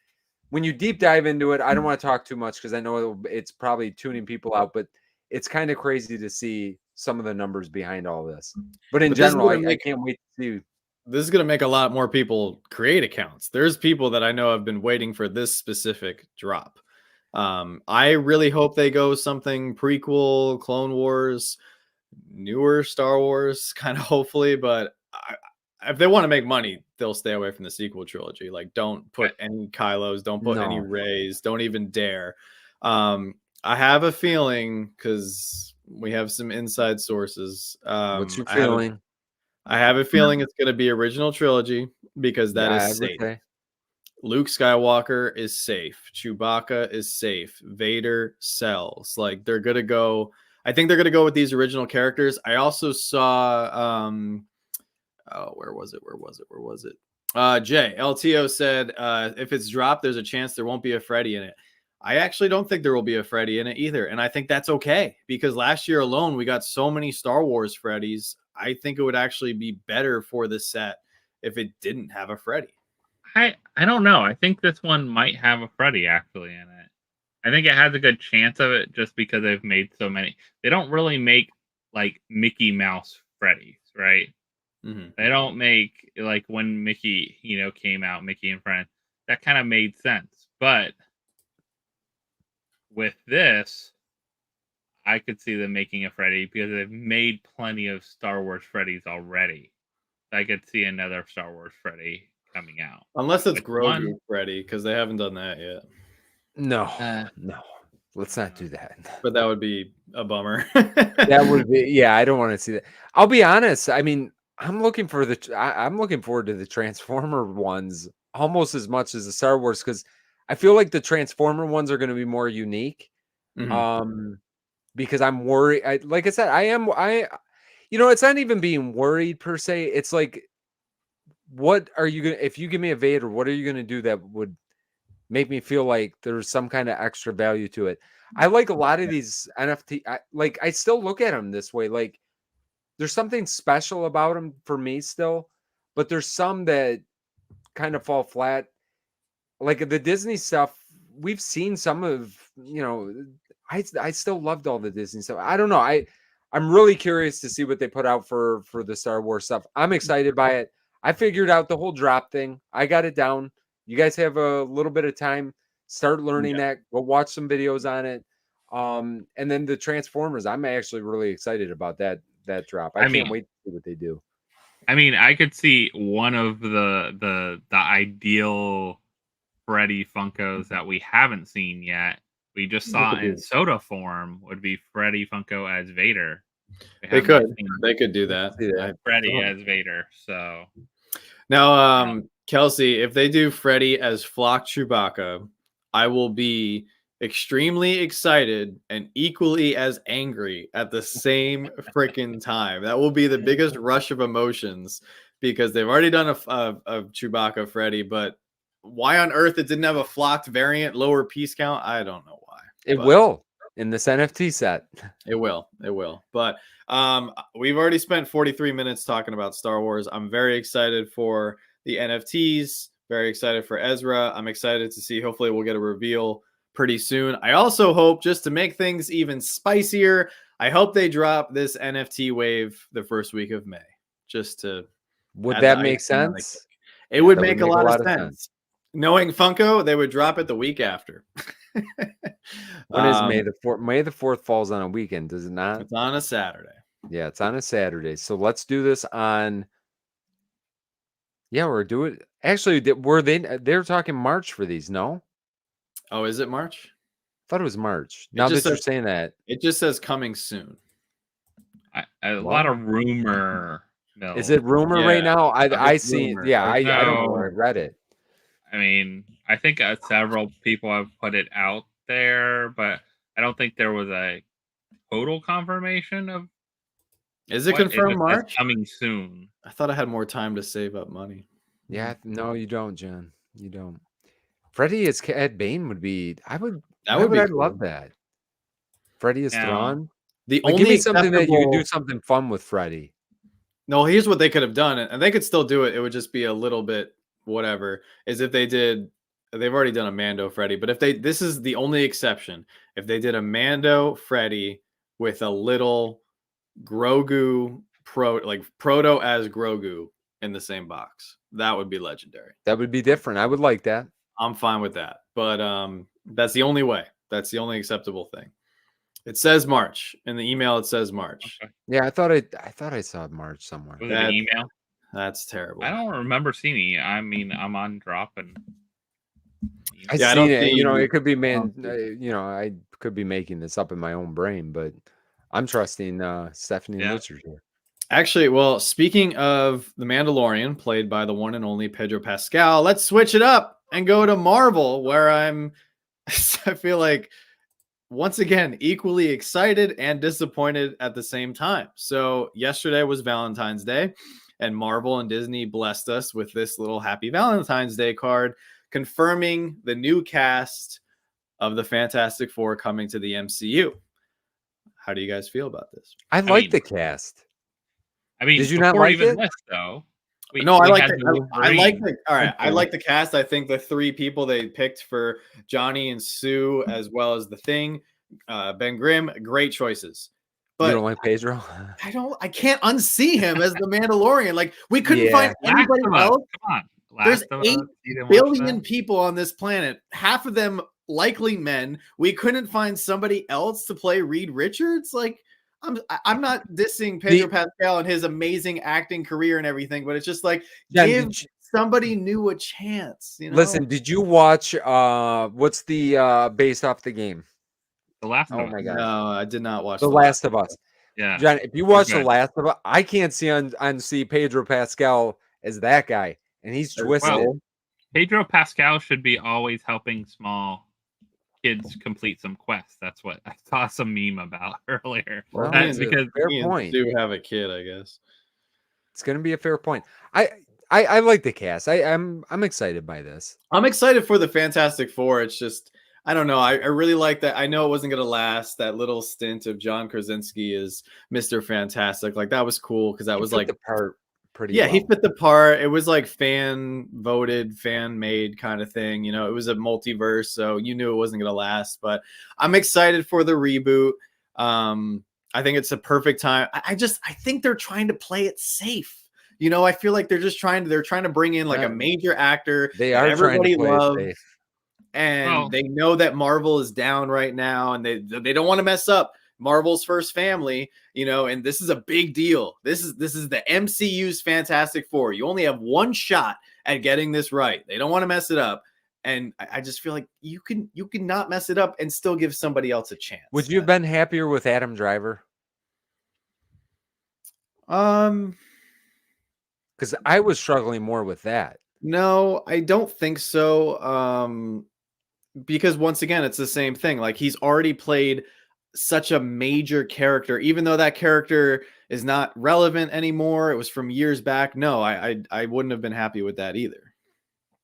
when you deep dive into it, I don't want to talk too much because I know it's probably tuning people out, but it's kind of crazy to see some of the numbers behind all this. But in general, I can't wait to see. This is going to make a lot more people create accounts. There's people that I know have been waiting for this specific drop. I really hope they go something prequel, Clone Wars, newer Star Wars, kind of hopefully. But if they want to make money, they'll stay away from the sequel trilogy. Like, don't put any Kylos, don't put any Reys, don't even dare. I have a feeling, because we have some inside sources. What's your feeling? I have a feeling it's going to be original trilogy, because that is safe. Luke Skywalker is safe. Chewbacca is safe. Vader sells. Like, they're going to go. I think they're going to go with these original characters. I also saw, where was it? Jay LTO said, if it's dropped, there's a chance there won't be a Freddy in it. I actually don't think there will be a Freddy in it either. And I think that's okay, because last year alone, we got so many Star Wars Freddys. I think it would actually be better for the set if it didn't have a Freddy. I don't know. I think this one might have a Freddy actually in it. I think it has a good chance of it, just because they've made so many. They don't really make like Mickey Mouse Freddys, right? Mm-hmm. They don't make, like, when Mickey, came out, Mickey and Friends. That kind of made sense. But with this, I could see them making a Freddy, because they've made plenty of Star Wars Freddys already. I could see another Star Wars Freddy coming out. Unless it's Grogu Freddy, because they haven't done that yet. No. Let's not do that. But that would be a bummer. That would be, yeah, I don't want to see that. I'll be honest. I mean, I'm looking forward to the Transformer ones almost as much as the Star Wars, because I feel like the Transformer ones are going to be more unique. Mm-hmm. Because I'm worried. Like I said, it's not even being worried per se. It's like, what are you going to, if you give me a Vader, what are you going to do that would make me feel like there's some kind of extra value to it? I like a lot of these NFT. I still look at them this way. Like, there's something special about them for me still, but there's some that kind of fall flat. Like the Disney stuff, we've seen some of, I still loved all the Disney stuff. I don't know. I'm really curious to see what they put out for the Star Wars stuff. I'm excited by it. I figured out the whole drop thing. I got it down. You guys have a little bit of time. Start learning that. Go watch some videos on it. And then the Transformers, I'm actually really excited about that drop. I can't wait to see what they do. I mean, I could see one of the ideal Freddy Funkos that we haven't seen yet. We just saw in soda form would be Freddy Funko as Vader. They could do that. Freddy as Vader. So now, Kelsey, if they do Freddy as Flock Chewbacca, I will be extremely excited and equally as angry at the same freaking time. That will be the biggest rush of emotions, because they've already done a Chewbacca Freddy, but why on earth it didn't have a flocked variant, lower piece count? I don't know why. It will in this NFT set. It will. But we've already spent 43 minutes talking about Star Wars. I'm very excited for the NFTs. Very excited for Ezra. I'm excited to see. Hopefully, we'll get a reveal pretty soon. I also hope, just to make things even spicier, I hope they drop this NFT wave the first week of May. Just to would that make sense? It would make a lot of sense. Knowing Funko, they would drop it the week after. When is May the 4th? May the 4th falls on a weekend, does it not? It's on a Saturday. Yeah, it's on a Saturday. So let's do this on. Yeah, we're doing. Actually, they're talking March for these? No. Oh, is it March? I thought it was March. Now that you're saying that, it just says coming soon. A lot of rumor. No. Is it rumor right now? I see. Rumor. Yeah, I don't know where I read it. I mean, I think several people have put it out there, but I don't think there was a total confirmation of. Is it confirmed March? Coming soon. I thought I had more time to save up money. Yeah, no, you don't, John. You don't. Freddy as Cad Bane would be. I'd love that. Freddy as Thrawn. Give me something that you can do something fun with Freddy. No, here's what they could have done, and they could still do it. It would just be a little bit whatever. Is if they did. They've already done a Mando Freddy, but this is the only exception. If they did a Mando Freddy with a little Grogu proto as Grogu in the same box, that would be legendary. That would be different. I would like that. I'm fine with that, but that's the only way. That's the only acceptable thing. It says March in the email. It says March. Okay. Yeah, I thought I saw March somewhere. Was it an email? That's terrible. I don't remember seeing it. I mean, I'm on drop and. I Yeah, I seen don't it. You know, see- it could be I don't see you know, I could be making this up in my own brain, but I'm trusting Stephanie and Yeah. Richard here. Actually, well, speaking of the Mandalorian, played by the one and only Pedro Pascal, let's switch it up and go to Marvel, where I feel like once again equally excited and disappointed at the same time. So yesterday was Valentine's Day, and Marvel and Disney blessed us with this little Happy Valentine's Day card confirming the new cast of the Fantastic Four coming to the MCU. How do you guys feel about this? I like mean, the cast. I mean, Did you not before like even it? this, though. No, I like had the, the I like Wolverine. the all right. I Okay. like the cast. I think the three people they picked for Johnny and Sue, as well as the Thing, Ben Grimm, great choices. You But don't like Pedro? I can't unsee him as the Mandalorian. Like we couldn't Yeah. find Last anybody of Us. else. Come on. There's Last of 8 Us. You didn't watch billion that? people on this planet, half of them likely men. We couldn't find somebody else to play Reed Richards. Like I'm not dissing Pedro Pascal and his amazing acting career and everything, but it's just like Jen, give somebody new a chance. You know? Listen, did you watch what's the based off the game? The Last of Oh Us. my god. No, I did not watch The Last of Us. Yeah. John, if you watch The good. Last of Us, I can't see Pedro Pascal as that guy, and he's twisted. Well, Pedro Pascal should be always helping small kids complete some quests. That's what I saw some meme about earlier. Well, That's it's a because fair point. Do have a kid, I guess. It's gonna be a fair point. I like the cast. I'm excited by this. I'm excited for the Fantastic Four. It's just I don't know. I really like that. I know it wasn't going to last. That little stint of John Krasinski as Mr. Fantastic. Like, that was cool because that was like the part pretty yeah, well. he fit the part. It was like fan voted, fan made kind of thing. You know, it was a multiverse, so you knew it wasn't going to last. But I'm excited for the reboot. I think it's a perfect time. I think they're trying to play it safe. You know, I feel like they're trying to bring in like a major actor. They are everybody trying to play loves. it safe. And they know that Marvel is down right now, and they don't want to mess up Marvel's first family, you know. And this is a big deal. This is the MCU's Fantastic Four. You only have one shot at getting this right. They don't want to mess it up, and I just feel like you can not mess it up and still give somebody else a chance. Would you have been happier with Adam Driver? Because I was struggling more with that. No, I don't think so. Because once again, it's the same thing. Like, he's already played such a major character, even though that character is not relevant anymore. It was from years back. No, I wouldn't have been happy with that either.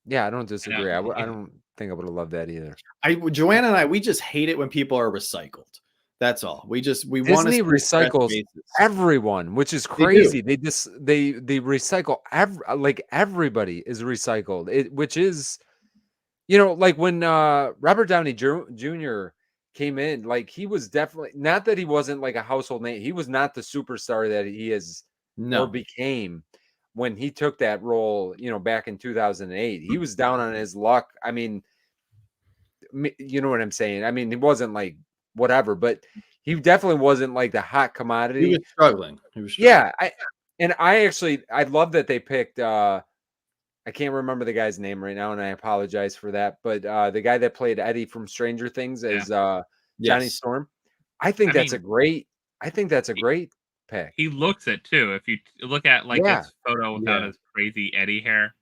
Yeah, I don't disagree. I don't think I would have loved that either. Joanna and I, we just hate it when people are recycled. That's all. We want Disney recycles everyone, which is crazy. They recycle everybody is recycled. Which is, you know, like when Robert Downey Jr. came in, like, he was definitely not that he wasn't like a household name. He was not the superstar that he is or became when he took that role, you know, back in 2008. He was down on his luck. I mean, you know what I'm saying? I mean, he wasn't like whatever, but he definitely wasn't like the hot commodity. He was struggling. Yeah, I love that they picked I can't remember the guy's name right now, and I apologize for that. But the guy that played Eddie from Stranger Things is Johnny Storm. I think that's a great pick. He looks it too. If you look at like his photo without his crazy Eddie hair,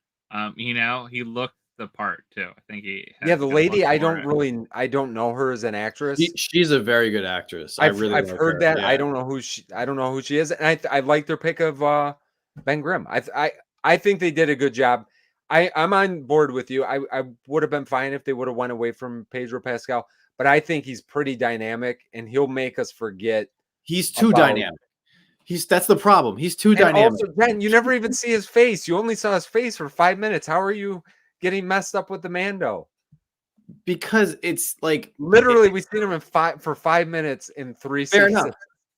you know, he looked the part too. I think he has the lady, I don't know her as an actress. She's a very good actress. I've heard that. Yeah. I don't know who she is. And I like their pick of Ben Grimm. I think they did a good job. I'm on board with you. I would have been fine if they would have went away from Pedro Pascal, but I think he's pretty dynamic, and he'll make us forget. He's too dynamic. That's the problem. He's too dynamic. Also, Ben, you never even see his face. You only saw his face for 5 minutes. How are you getting messed up with the Mando? Because it's like literally we've seen him for 5 minutes in 3 seasons.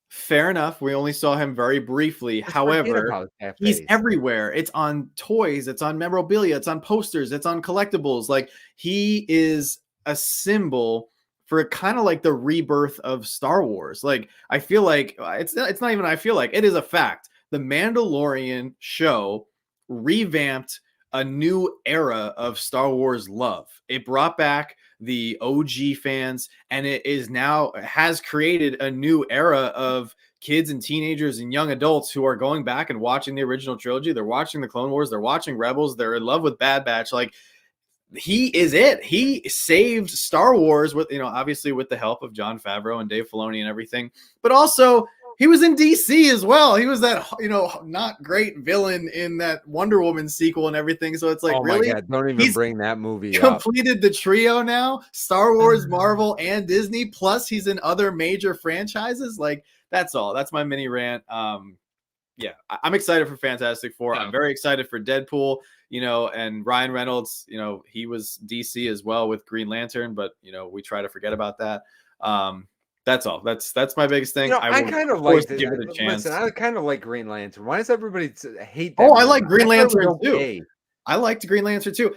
Fair enough. We only saw him very briefly. However, he's everywhere. It's on toys. It's on memorabilia. It's on posters. It's on collectibles. Like, he is a symbol for kind of like the rebirth of Star Wars. Like, I feel like it's not even I feel like it is a fact. The Mandalorian show revamped a new era of Star Wars love. It brought back the OG fans, and it is now has created a new era of kids and teenagers and young adults who are going back and watching the original trilogy. They're watching the Clone Wars. They're watching Rebels. They're in love with Bad Batch. Like, he is it. He saved Star Wars with, obviously with the help of Jon Favreau and Dave Filoni and everything, but also he was in DC as well. He was that, not great villain in that Wonder Woman sequel and everything. So it's like, oh really? my God, don't even bring that movie Completed up. the trio now, Star Wars, Marvel, and Disney. Plus he's in other major franchises. Like, that's all. That's my mini rant. Yeah, I'm excited for Fantastic Four. I'm very excited for Deadpool, and Ryan Reynolds, he was DC as well with Green Lantern, but, we try to forget about that. That's all. That's my biggest thing. I kind of like it. Give it a chance. Listen, I kind of like Green Lantern. Why does everybody hate that? Oh, I like Green Lantern okay. too. I liked Green Lantern too.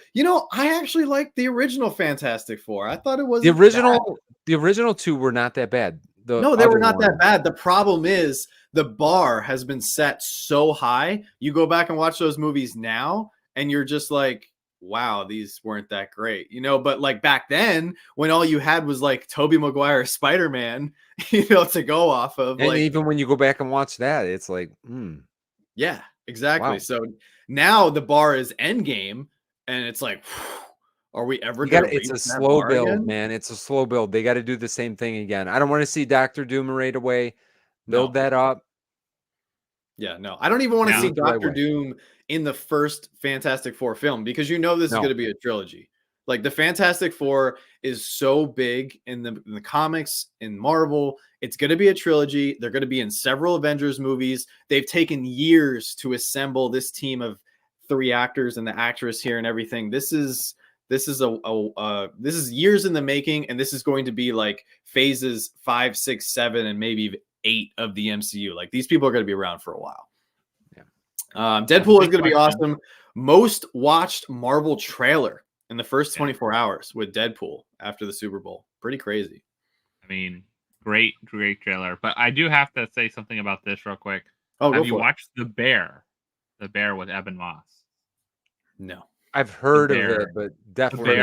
I actually liked the original Fantastic Four. I thought it was the original two were not that bad. No, they were not that bad. The problem is the bar has been set so high. You go back and watch those movies now, and you're just like, wow, these weren't that great, but like back then when all you had was like Tobey Maguire Spider-Man, to go off of. And like, even when you go back and watch that, it's like, yeah, exactly. Wow. So now the bar is Endgame, and it's like, are we ever going to? It's a slow build, again? Man. It's a slow build. They got to do the same thing again. I don't want to see Dr. Doom right away. Build that up. Yeah, no, I don't even want to see Dr. Doom in the first Fantastic Four film, because this is going to be a trilogy. Like, the Fantastic Four is so big in the comics, in Marvel. It's going to be a trilogy. They're going to be in several Avengers movies. They've taken years to assemble this team of 3 actors and the actress here and everything. This is years in the making, and this is going to be like phases 5, 6, 7, and maybe 8 of the MCU. Like, these people are going to be around for a while. Yeah. Deadpool is going to be awesome. Most watched Marvel trailer in the first 24 hours with Deadpool after the Super Bowl. Pretty crazy. I mean, great trailer. But I do have to say something about this real quick. Oh, have you watched The Bear? The Bear with Evan Moss? No. I've heard of it, but definitely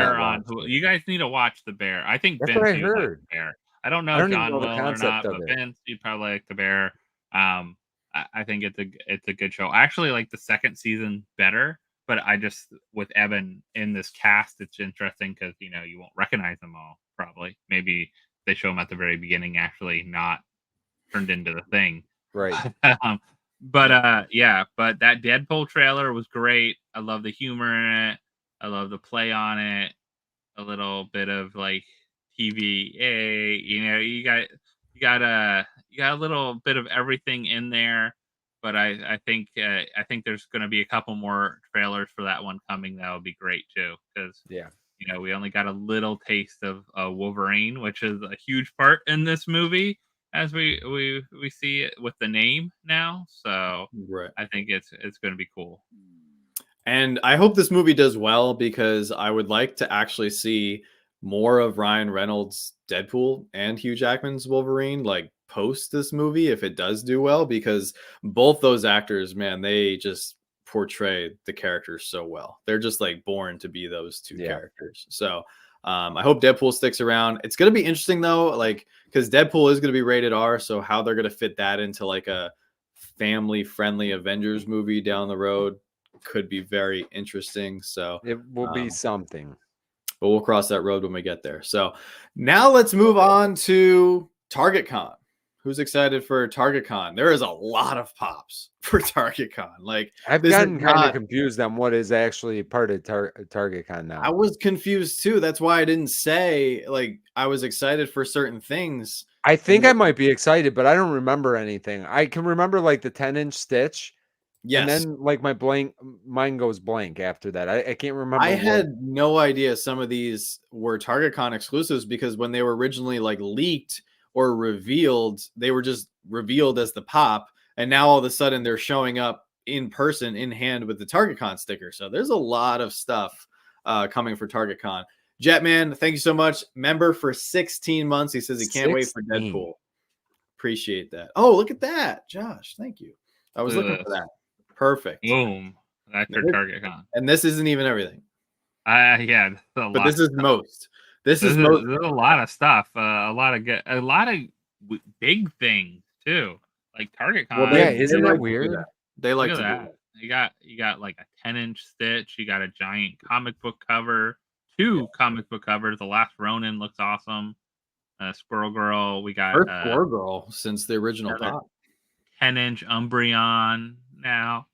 you guys need to watch The Bear. I think that's Vince, what I heard. The Bear. I don't know if John will or not, but Vince, you probably like The Bear. I think it's a good show. I actually like the second season better, but I just, with Evan in this cast, it's interesting because you won't recognize them all. Probably, maybe they show them at the very beginning, actually not turned into the thing, right? But that Deadpool trailer was great. I love the humor in it. I love the play on it. A little bit of like TVA. You got a little bit of everything in there. But I think there's going to be a couple more trailers for that one coming. That would be great too, because we only got a little taste of Wolverine, which is a huge part in this movie, as we see it with the name now. So I think it's going to be cool. And I hope this movie does well, because I would like to actually see more of Ryan Reynolds' Deadpool and Hugh Jackman's Wolverine, like, post this movie, if it does do well, because both those actors, man, they just portray the characters so well. They're just like born to be those two characters. So I hope Deadpool sticks around. It's going to be interesting though, like, because Deadpool is going to be rated R, so how they're going to fit that into like a family friendly Avengers movie down the road could be very interesting. So it will be something, but we'll cross that road when we get there. So now let's move on to TargetCon. Who's excited for TargetCon? There is a lot of pops for TargetCon. Like, I've gotten kind of confused on what is actually part of TargetCon now. I was confused too. That's why I didn't say, like, I was excited for certain things. I think I might be excited, but I don't remember anything. I can remember like the 10-inch Stitch. Yes. And then like mine goes blank after that. I can't remember. I had no idea some of these were TargetCon exclusives, because when they were originally like leaked or revealed, they were just revealed as the pop, and now all of a sudden they're showing up in person, in hand, with the TargetCon sticker. So there's a lot of stuff coming for TargetCon. Jetman, thank you so much. Member for 16 months. He says he can't wait for Deadpool. Appreciate that. Oh, look at that, Josh. Thank you. I was looking for that. Perfect. Boom. That's your TargetCon. And this isn't even everything. Yeah, but this is most. This is most. There's a lot of stuff. A lot of big things too. Like TargetCon. Well, isn't that weird? They like Look to at do that. You got like a 10-inch Stitch. You got a giant comic book cover. Two comic book covers. The Last Ronin looks awesome. Squirrel Girl. We got first Squirrel Girl since the original pop. 10-inch Umbreon now.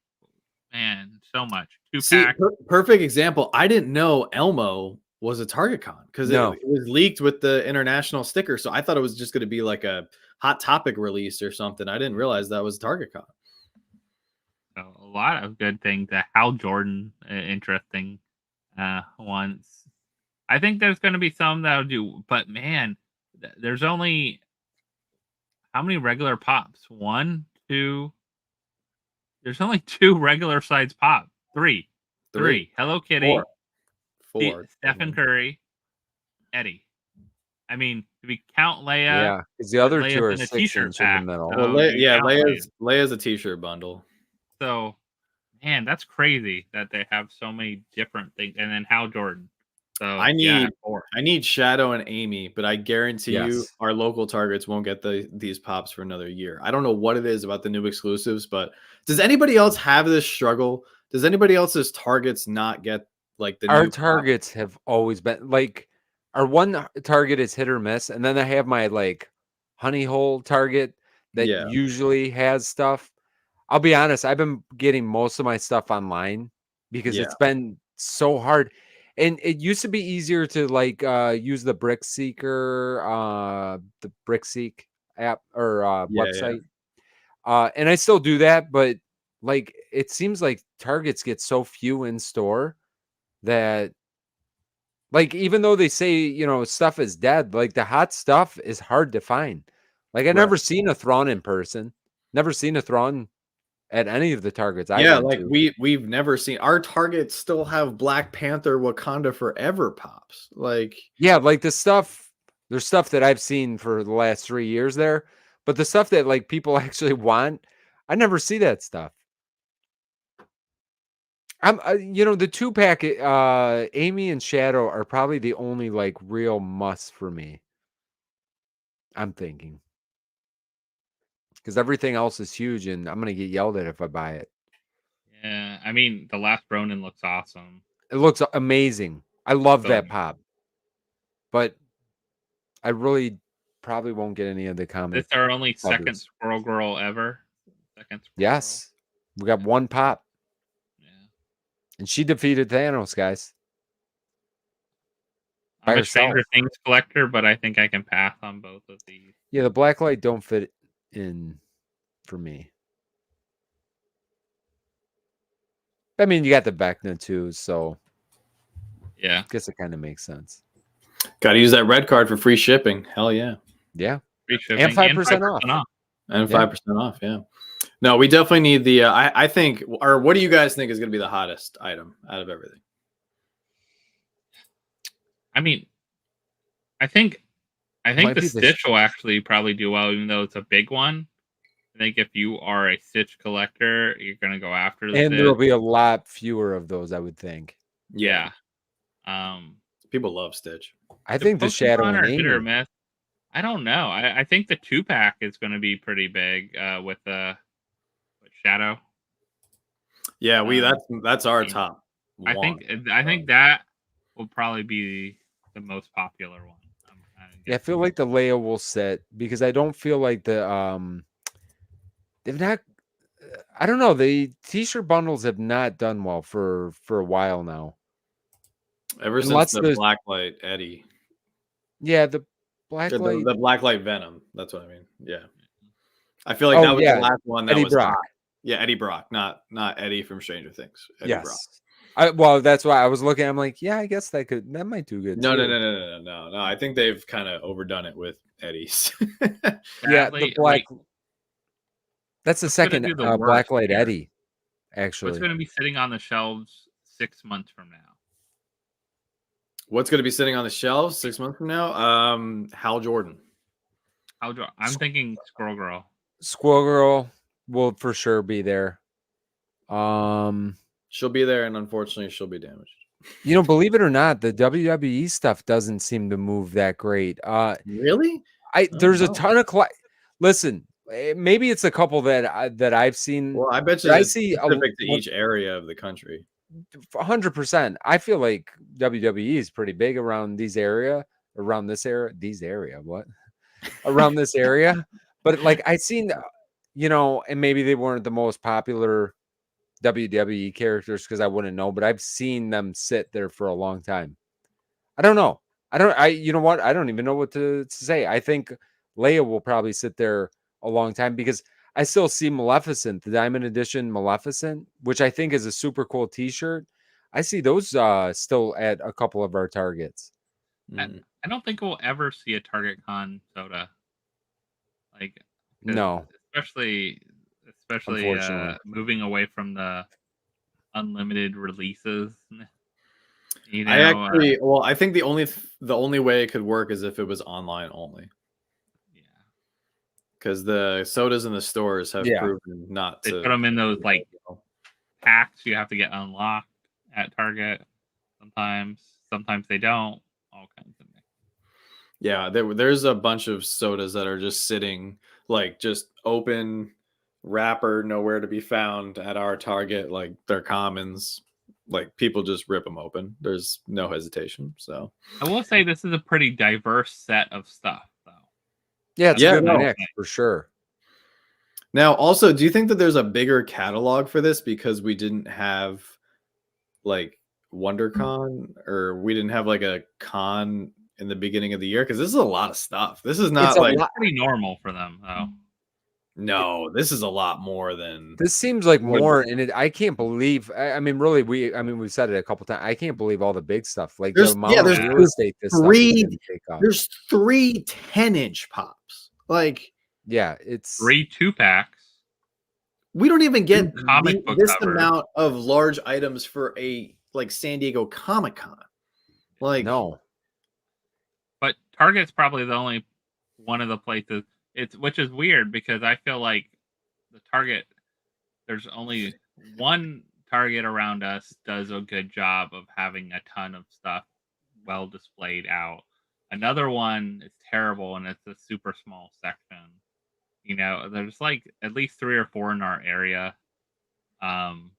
Man, so much. See, Two-pack. perfect example. I didn't know Elmo was a TargetCon because it was leaked with the international sticker. So I thought it was just going to be like a Hot Topic release or something. I didn't realize that was TargetCon. So a lot of good things. Hal Jordan, interesting ones. I think there's going to be some that'll do, but man, there's only how many regular pops? 1, 2. There's only 2 regular size pop. 3. Hello Kitty. 4. Stephen Curry. Eddie. I mean, if we count Leia, yeah, because the other Leia's 2 are in a 6 t-shirt inch in pack, the middle. so Well, Leia's a t-shirt bundle. So, man, that's crazy that they have so many different things. And then Hal Jordan. So I need Shadow and Amy, but I guarantee you our local Targets won't get these pops for another year. I don't know what it is about the new exclusives, but does anybody else have this struggle? Does anybody else's Targets not get like the our new Targets have always been like our one Target is hit or miss, and then I have my like honey hole Target that usually has stuff. I'll be honest, I've been getting most of my stuff online because it's been so hard. And it used to be easier to like use the Brick Seeker, the BrickSeek app or website. And I still do that, but like it seems like Targets get so few in store that like even though they say, you know, stuff is dead, like the hot stuff is hard to find. Like I never seen a Thrawn in person. Never seen a Thrawn at any of the Targets I went like to. we've never seen our Targets still have Black Panther Wakanda Forever pops. Like like there's stuff that I've seen for the last 3 years there, but the stuff that like people actually want, I never see that stuff. I'm you know, the 2-pack Amy and Shadow are probably the only like real must for me. I'm thinking. Because everything else is huge and I'm gonna get yelled at if I buy it. Yeah, I mean, the Last Ronin looks awesome. It looks amazing. I love that pop. But I really probably won't get any of the comic. It's our only covers. second Squirrel Girl ever. Yes. We got one pop. Yeah. And she defeated Thanos, guys. I'm a Stranger Things collector, but I think I can pass on both of these. Yeah, the Blacklight don't fit in for me. I mean, you got the Vecna too, so yeah, I guess it kind of makes sense. Got to use that red card for free shipping. Hell yeah. Yeah. Free shipping and 5% off. And 5% off, yeah. No, we definitely need the I think, or what do you guys think is going to be the hottest item out of everything? I mean, I think the Stitch will actually probably do well, even though it's a big one. I think if you are a Stitch collector, you're going to go after the And Stitch. there'll be a lot fewer of those, I would think. Yeah. People love Stitch. I think the Shadow and Amy. Hit or miss. I don't know. I think the 2-pack is going to be pretty big with Shadow. Yeah, that's our top one. I think that will probably be the most popular one. Yeah, I feel like the Leia will set because I don't feel like the they've not. I don't know. The t-shirt bundles have not done well for a while now. Ever since the Blacklight Eddie. Yeah, the Blacklight. The Blacklight Venom. That's what I mean. Yeah. I feel like that was the last one that Eddie was Brock. hot. Yeah, Eddie Brock, not Eddie from Stranger Things. Eddie Brock. Well, that's why I was looking. I'm like, yeah, I guess that might do good. No. I think they've kind of overdone it with Eddie's. Yeah, the black. That's the second Blacklight Eddie. Actually, what's going to be sitting on the shelves 6 months from now? What's going to be sitting on the shelves 6 months from now? Hal Jordan. I'm thinking Squirrel Girl. Squirrel Girl will for sure be there. She'll be there, and unfortunately, she'll be damaged. You know, believe it or not, the WWE stuff doesn't seem to move that great. Really? There's a ton of listen. Maybe it's a couple that I've seen. Well, I bet you I it's see specific to each area of the country. 100%. I feel like WWE is pretty big around this area. What? Around this area. But like I seen, and maybe they weren't the most popular WWE characters because I wouldn't know, but I've seen them sit there for a long time. I don't know. You know what? I don't even know what to say. I think Leia will probably sit there a long time because I still see Maleficent, the Diamond Edition Maleficent, which I think is a super cool t-shirt. I see those still at a couple of our Targets. I don't think we'll ever see a TargetCon soda. Like, no, especially moving away from the unlimited releases. I think the only way it could work is if it was online only. Yeah, because the sodas in the stores have proven not to. They put them in those like packs you have to get unlocked at Target. Sometimes they don't. All kinds of things. Yeah, there's a bunch of sodas that are just sitting, like just open wrapper, nowhere to be found at our Target. Like they're commons. Like people just rip them open. There's no hesitation. So I will say this is a pretty diverse set of stuff, though. Yeah, it's a good mix for sure. Now, also, do you think that there's a bigger catalog for this because we didn't have like WonderCon or we didn't have like a con in the beginning of the year? Because this is a lot of stuff. This is not like pretty normal for them, though. No, this is a lot more than. This seems like more, and I can't believe. I mean, really, we've said it a couple times. I can't believe all the big stuff. Like there's 3 10-inch pops. Like it's 3 2-packs. We don't even get this cover. amount of large items for a like San Diego Comic-Con. Like no. But Target's probably the only one of the places which is weird because I feel like the Target, there's only one Target around us does a good job of having a ton of stuff well displayed out. Another one is terrible and it's a super small section. You know, there's like at least 3 or 4 in our area. Some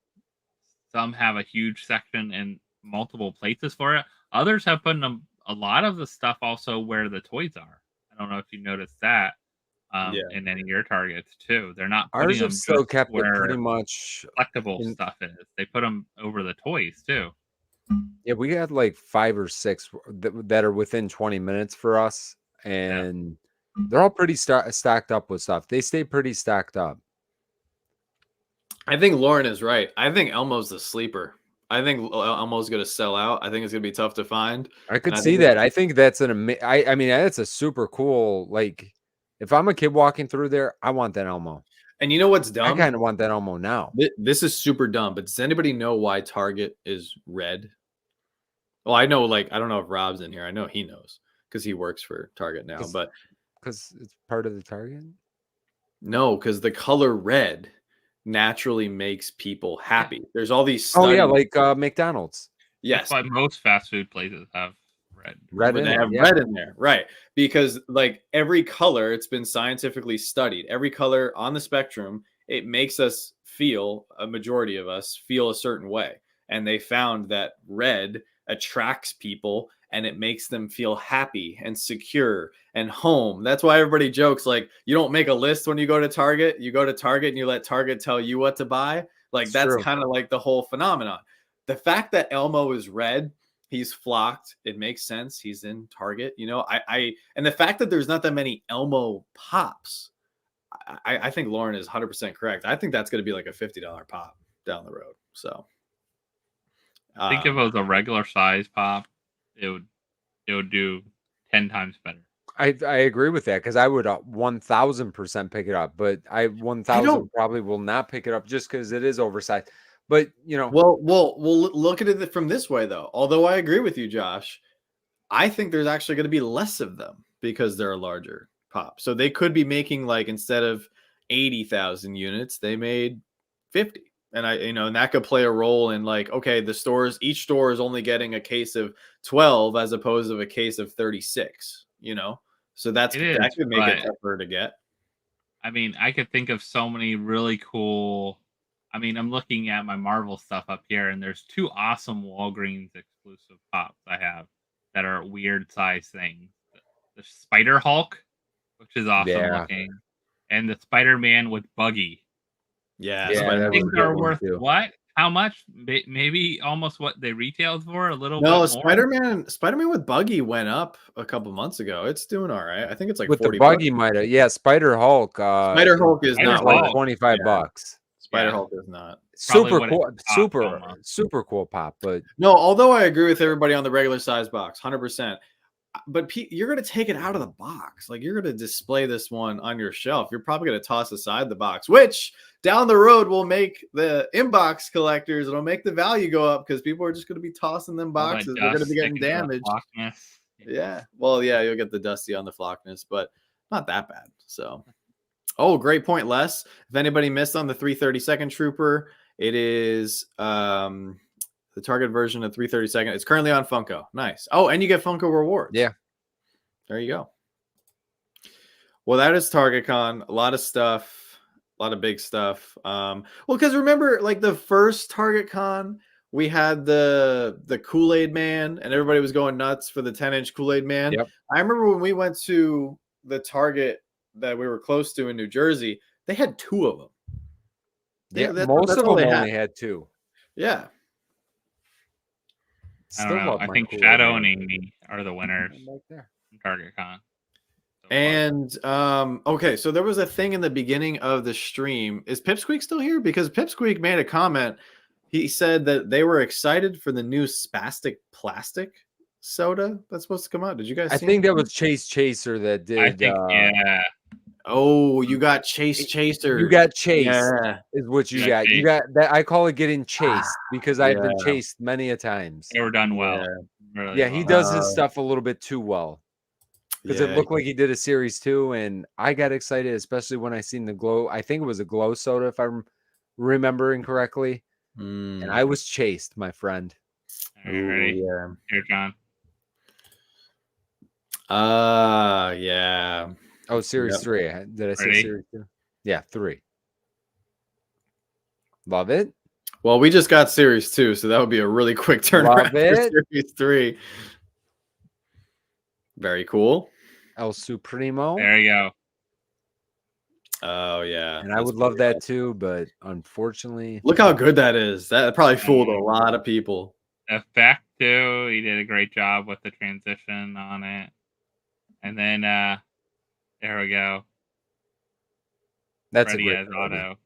have a huge section and multiple places for it. Others have put a lot of the stuff also where the toys are. I don't know if you noticed that. In any of your Targets too. They're not putting them still kept it pretty much collectible stuff is. They put them over the toys too. Yeah, we had like 5 or 6 that are within 20 minutes for us, and they're all pretty stacked up with stuff. They stay pretty stacked up. I think Lauren is right. I think Elmo's the sleeper. I think Elmo's going to sell out. I think it's going to be tough to find. I could see that. I think that's I mean, that's a super cool, like, if I'm a kid walking through there, I want that Elmo. And you know what's dumb? I kind of want that Elmo now. This is super dumb, but does anybody know why Target is red? Well, I know, like, I don't know if Rob's in here. I know he knows because he works for Target now, but because it's part of the Target? No, because the color red naturally makes people happy. There's all these like McDonald's. Yes. That's why most fast food places have red. Red in there, right? Because like every color, it's been scientifically studied. Every color on the spectrum, it makes us feel, a majority of us feel a certain way. And they found that red attracts people and it makes them feel happy and secure and home. That's why everybody jokes, like, you don't make a list when you go to Target. You go to Target and you let Target tell you what to buy. Like, that's kind of like the whole phenomenon. The fact that Elmo is red, he's flocked, it makes sense. He's in Target, you know. And the fact that there's not that many Elmo pops, I think Lauren is 100% correct. I think that's going to be like a $50 pop down the road. So think if it was a regular size pop, it would do 10 times better. I agree with that because I would 1000% pick it up, but I 1000 probably will not pick it up just because it is oversized. But you know, we'll look at it from this way though. Although I agree with you, Josh, I think there's actually going to be less of them because they're a larger pop. So they could be making, like, instead of 80,000 units, they made 50. And and that could play a role in like, okay, each store is only getting a case of 12 as opposed to a case of 36, So that could make it tougher to get. I mean, I could think of so many really cool. I mean, I'm looking at my Marvel stuff up here, and there's 2 awesome Walgreens exclusive pops I have that are weird size things. The Spider Hulk, which is awesome looking, and the Spider-Man with Buggy. Yeah, that things are worth too. what? How much? Maybe almost what they retailed for, a little bit No, more. Spider-Man with Buggy went up a couple months ago. It's doing all right. I think it's like with 40 the Buggy bucks. might have. Yeah, Spider Hulk. Spider Hulk is not like 25 bucks. Spider Hulk is not. Super cool, super cool pop. But no, although I agree with everybody on the regular size box, 100%. But you're going to take it out of the box. Like, you're going to display this one on your shelf. You're probably going to toss aside the box, which down the road will make the inbox collectors, it'll make the value go up because people are just going to be tossing them boxes. They're going to be getting damaged. Yeah. Well, yeah, you'll get the dusty on the flockness, but not that bad. So, great point, Les. If anybody missed on the 332nd Trooper, it is the Target version of 332nd. It's currently on Funko. Nice. Oh, and you get Funko rewards. Yeah. There you go. Well, that is TargetCon. A lot of stuff. A lot of big stuff. Well, because remember, like the first TargetCon, we had the Kool-Aid Man, and everybody was going nuts for the 10-inch Kool-Aid Man. Yep. I remember when we went to the Target that we were close to in New Jersey, they had 2 of them. Yeah, most of them only had 2. Yeah. I don't know. I think Shadow and Amy are the winners right there. TargetCon. And okay, so there was a thing in the beginning of the stream. Is Pipsqueak still here? Because Pipsqueak made a comment. He said that they were excited for the new Spastic Plastic soda that's supposed to come out. Did you guys? I think that was Chase Chaser that did. I think, yeah. Oh, you got Chaser. You got chased. Yeah. Is what you got. You got that. I call it getting chased because I've been Yeah. chased many a times. They were done well. Yeah, Really he does his stuff a little bit too well. Because it looked like he did a series 2, and I got excited, especially when I seen the glow. I think it was a glow soda, if I'm remembering correctly. And I was chased, my friend. Are you ready? Yeah. Here, John. Yeah. Oh, series 3. Did I say series 2? Yeah, 3. Love it. Well, we just got series 2, so that would be a really quick turnaround for series 3. Very cool. El Supremo. There you go. Oh, yeah. And I would love that too, but unfortunately. Look how good that is. That probably fooled a lot of people. Effect, too. He did a great job with the transition on it. And then, there we go. That's Freddy a great as Auto.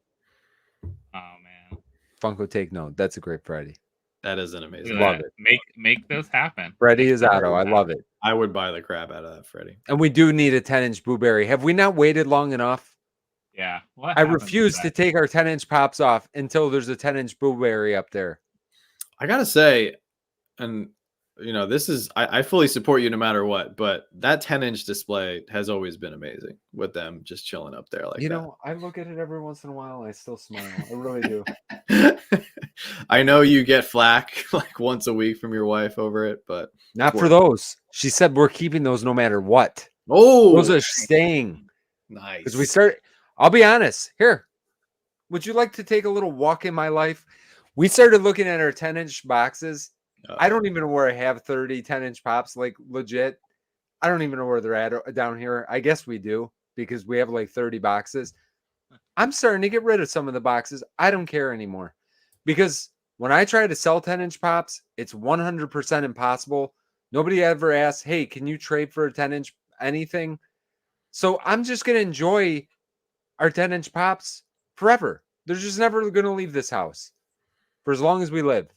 Oh, man. Funko, take note. That's a great Freddy. That is an amazing. Love it. Make those happen. Freddy is Auto. I love it. I would buy the crap out of that Freddy. And we do need a 10-inch Blueberry. Have we not waited long enough? Yeah. I refuse to take our 10-inch pops off until there's a 10-inch Blueberry up there. I gotta say, and this is I fully support you no matter what, but that 10-inch display has always been amazing with them just chilling up there like that. I look at it every once in a while. I still smile. I really do. I know you get flack like once a week from your wife over it, but not for those. She said we're keeping those no matter what. Oh, those are staying. Nice. Because I'll be honest. Here, would you like to take a little walk in my life? We started looking at our 10-inch boxes. I don't even know where I have 30 10-inch pops, like legit. I don't even know where they're at down here. I guess we do because we have like 30 boxes. I'm starting to get rid of some of the boxes. I don't care anymore because when I try to sell 10-inch pops, it's 100% impossible. Nobody ever asks, hey, can you trade for a 10-inch anything? So I'm just going to enjoy our 10-inch pops forever. They're just never going to leave this house. For as long as we live,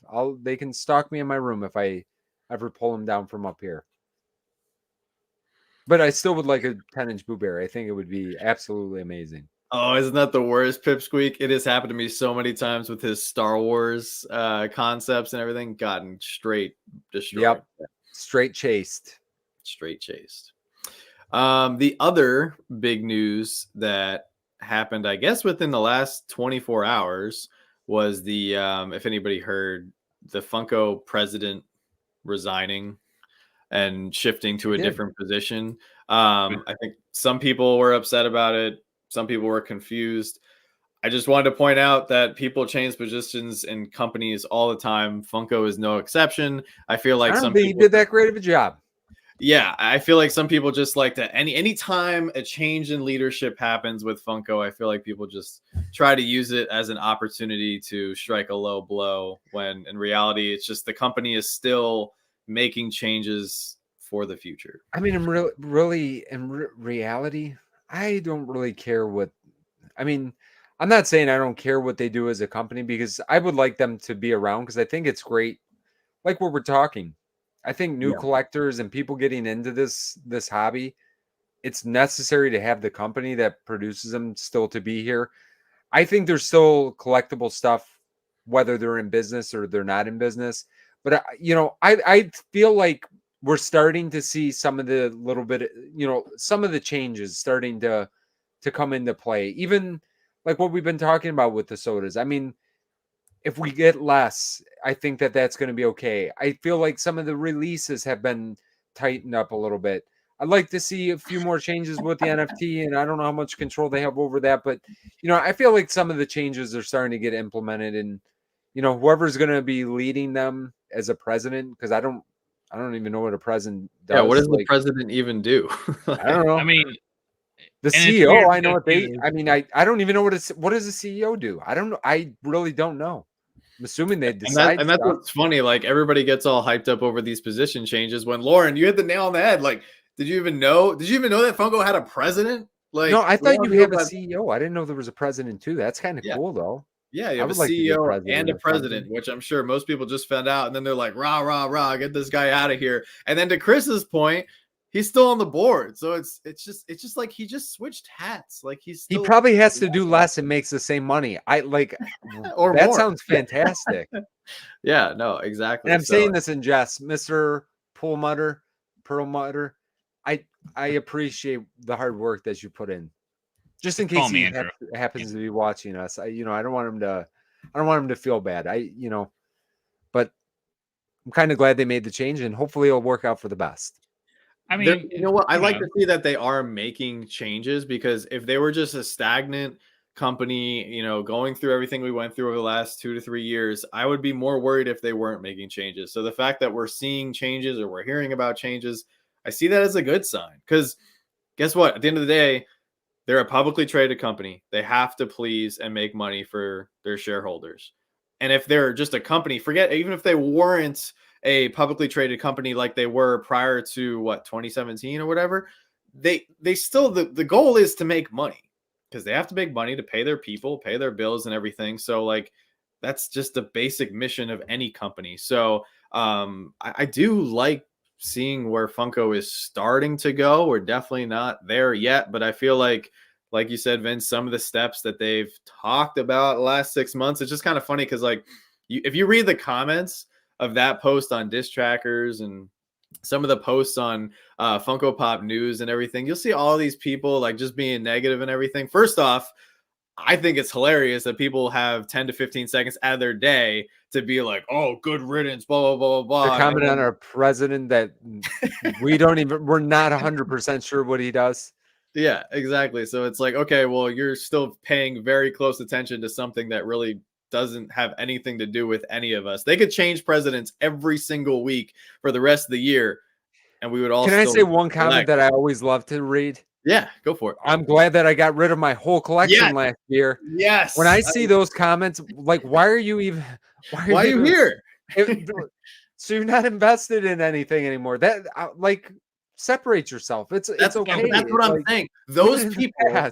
they can stalk me in my room if I ever pull them down from up here. But I still would like a 10-inch Blueberry. I think it would be absolutely amazing. Oh, isn't that the worst, Pipsqueak? It has happened to me so many times with his Star Wars concepts and everything. Gotten straight destroyed. Yep, straight chased. Straight chased. The other big news that happened, I guess, within the last 24 hours was the if anybody heard, the Funko president resigning and shifting to a different position. I think some people were upset about it. Some people were confused. I just wanted to point out that people change positions in companies all the time. Funko is no exception. I feel like I don't some think he people did that great of a job. Yeah, I feel like some people just like to anytime a change in leadership happens with Funko, I feel like people just try to use it as an opportunity to strike a low blow, when in reality it's just the company is still making changes for the future. I mean, in reality, I don't really care what. I mean, I'm not saying I don't care what they do as a company, because I would like them to be around, because I think it's great. Like what we're talking, I think new Yeah. collectors and people getting into this hobby, it's necessary to have the company that produces them still to be here. I think there's still collectible stuff, whether they're in business or they're not in business. But I feel like we're starting to see some of the little bit, some of the changes starting to come into play. Even like what we've been talking about with the sodas. I mean, if we get less, I think that that's going to be okay. I feel like some of the releases have been tightened up a little bit. I'd like to see a few more changes with the NFT, and I don't know how much control they have over that, but I feel like some of the changes are starting to get implemented, and whoever's going to be leading them as a president, because I don't even know what a president does. Yeah, what does the president even do? I don't know. I mean, the CEO, I know what they. I mean, I don't even know what does the CEO do. I don't know. I really don't know. I'm assuming they decide. And that's what's funny. Like, everybody gets all hyped up over these position changes. When Lauren, you hit the nail on the head. Like, did you even know that Funko had a president? Like, no, I thought you have a CEO. I didn't know there was a president too. That's kind of cool, though. Yeah, you have a CEO and a president, which I'm sure most people just found out, and then they're like, rah, rah, rah, get this guy out of here. And then to Chris's point, he's still on the board. So it's just like he just switched hats. Like he probably has to do less and makes the same money. I like or that more. Sounds fantastic. Yeah, no, exactly. And I'm saying this in jest, Mr. Perlmutter. I appreciate the hard work that you put in. Just in case he happens to be watching us, I don't want him to feel bad. But I'm kind of glad they made the change, and hopefully it'll work out for the best. I mean, you know what? I like to see that they are making changes, because if they were just a stagnant company, going through everything we went through over the last 2 to 3 years, I would be more worried if they weren't making changes. So the fact that we're seeing changes, or we're hearing about changes, I see that as a good sign, because guess what? At the end of the day, they're a publicly traded company. They have to please and make money for their shareholders. And if they're just a company, even if they weren't a publicly traded company like they were prior to 2017 or whatever, they still, the goal is to make money, because they have to make money to pay their people, pay their bills and everything. So like, that's just the basic mission of any company. So I do like seeing where Funko is starting to go. We're definitely not there yet, but I feel like you said, Vince, some of the steps that they've talked about the last 6 months, it's just kind of funny, because like if you read the comments of that post on Diss Trackers and some of the posts on Funko Pop News and everything, you'll see all these people like just being negative and everything. First off, I think it's hilarious that people have 10 to 15 seconds out of their day to be like, oh, good riddance, blah, blah, blah, blah. To comment on our president that we're not 100% sure what he does. Yeah, exactly. So it's like, okay, well, you're still paying very close attention to something that really doesn't have anything to do with any of us. They could change presidents every single week for the rest of the year, and we would all. Can I say one comment that I always love to read? Yeah, go for it. I'm glad that I got rid of my whole collection last year. Yes. When I see those comments, like, why are you even? Why are you here? So you're not invested in anything anymore. That like separate yourself. It's okay. That's what I'm saying. Those people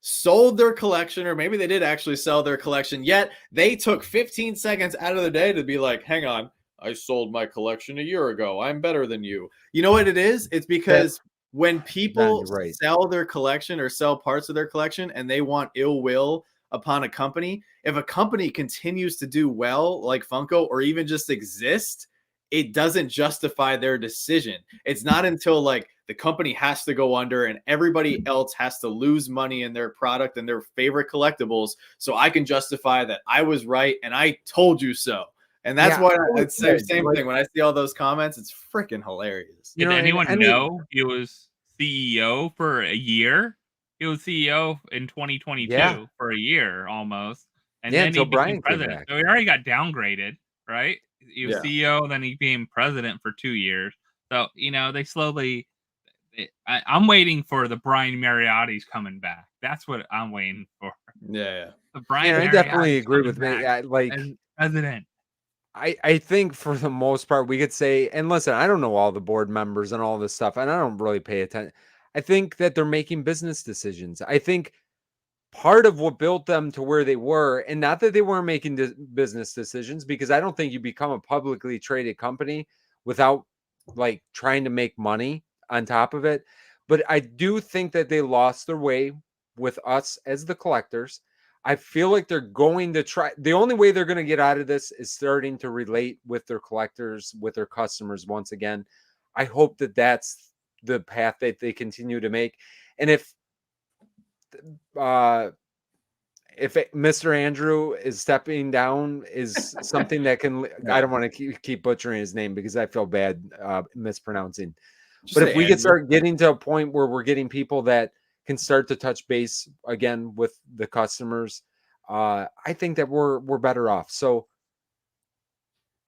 sold their collection, or maybe they did actually sell their collection, yet they took 15 seconds out of the day to be like, hang on, I sold my collection a year ago. I'm better than you. You know what it is? It's because when people sell their collection or sell parts of their collection and they want ill will upon a company, if a company continues to do well, like Funko, or even just exist, it doesn't justify their decision. It's not until like the company has to go under and everybody else has to lose money in their product and their favorite collectibles so I can justify that I was right and I told you so. And that's why I'd say same thing. When I see all those comments, it's freaking hilarious. Did anyone know he was CEO for a year? He was CEO in 2022 for a year almost. And then he became president. So he already got downgraded, right? He was CEO, then he became president for 2 years. So, they slowly I'm waiting for the Brian Mariotti's coming back. That's what I'm waiting for. Yeah. The Brian I definitely agree with me. Like as president. I think for the most part we could say, and listen, I don't know all the board members and all this stuff, and I don't really pay attention. I think that they're making business decisions. I think part of what built them to where they were, and not that they weren't making business decisions, because I don't think you become a publicly traded company without like trying to make money on top of it. But I do think that they lost their way with us as the collectors. I feel like they're going to try. The only way they're going to get out of this is starting to relate with their collectors, with their customers once again. I hope that that's the path that they continue to make. And if Mr. Andrew is stepping down is something that can, I don't want to keep butchering his name because I feel bad mispronouncing. But if we could start getting to a point where we're getting people that can start to touch base again with the customers, I think that we're better off. So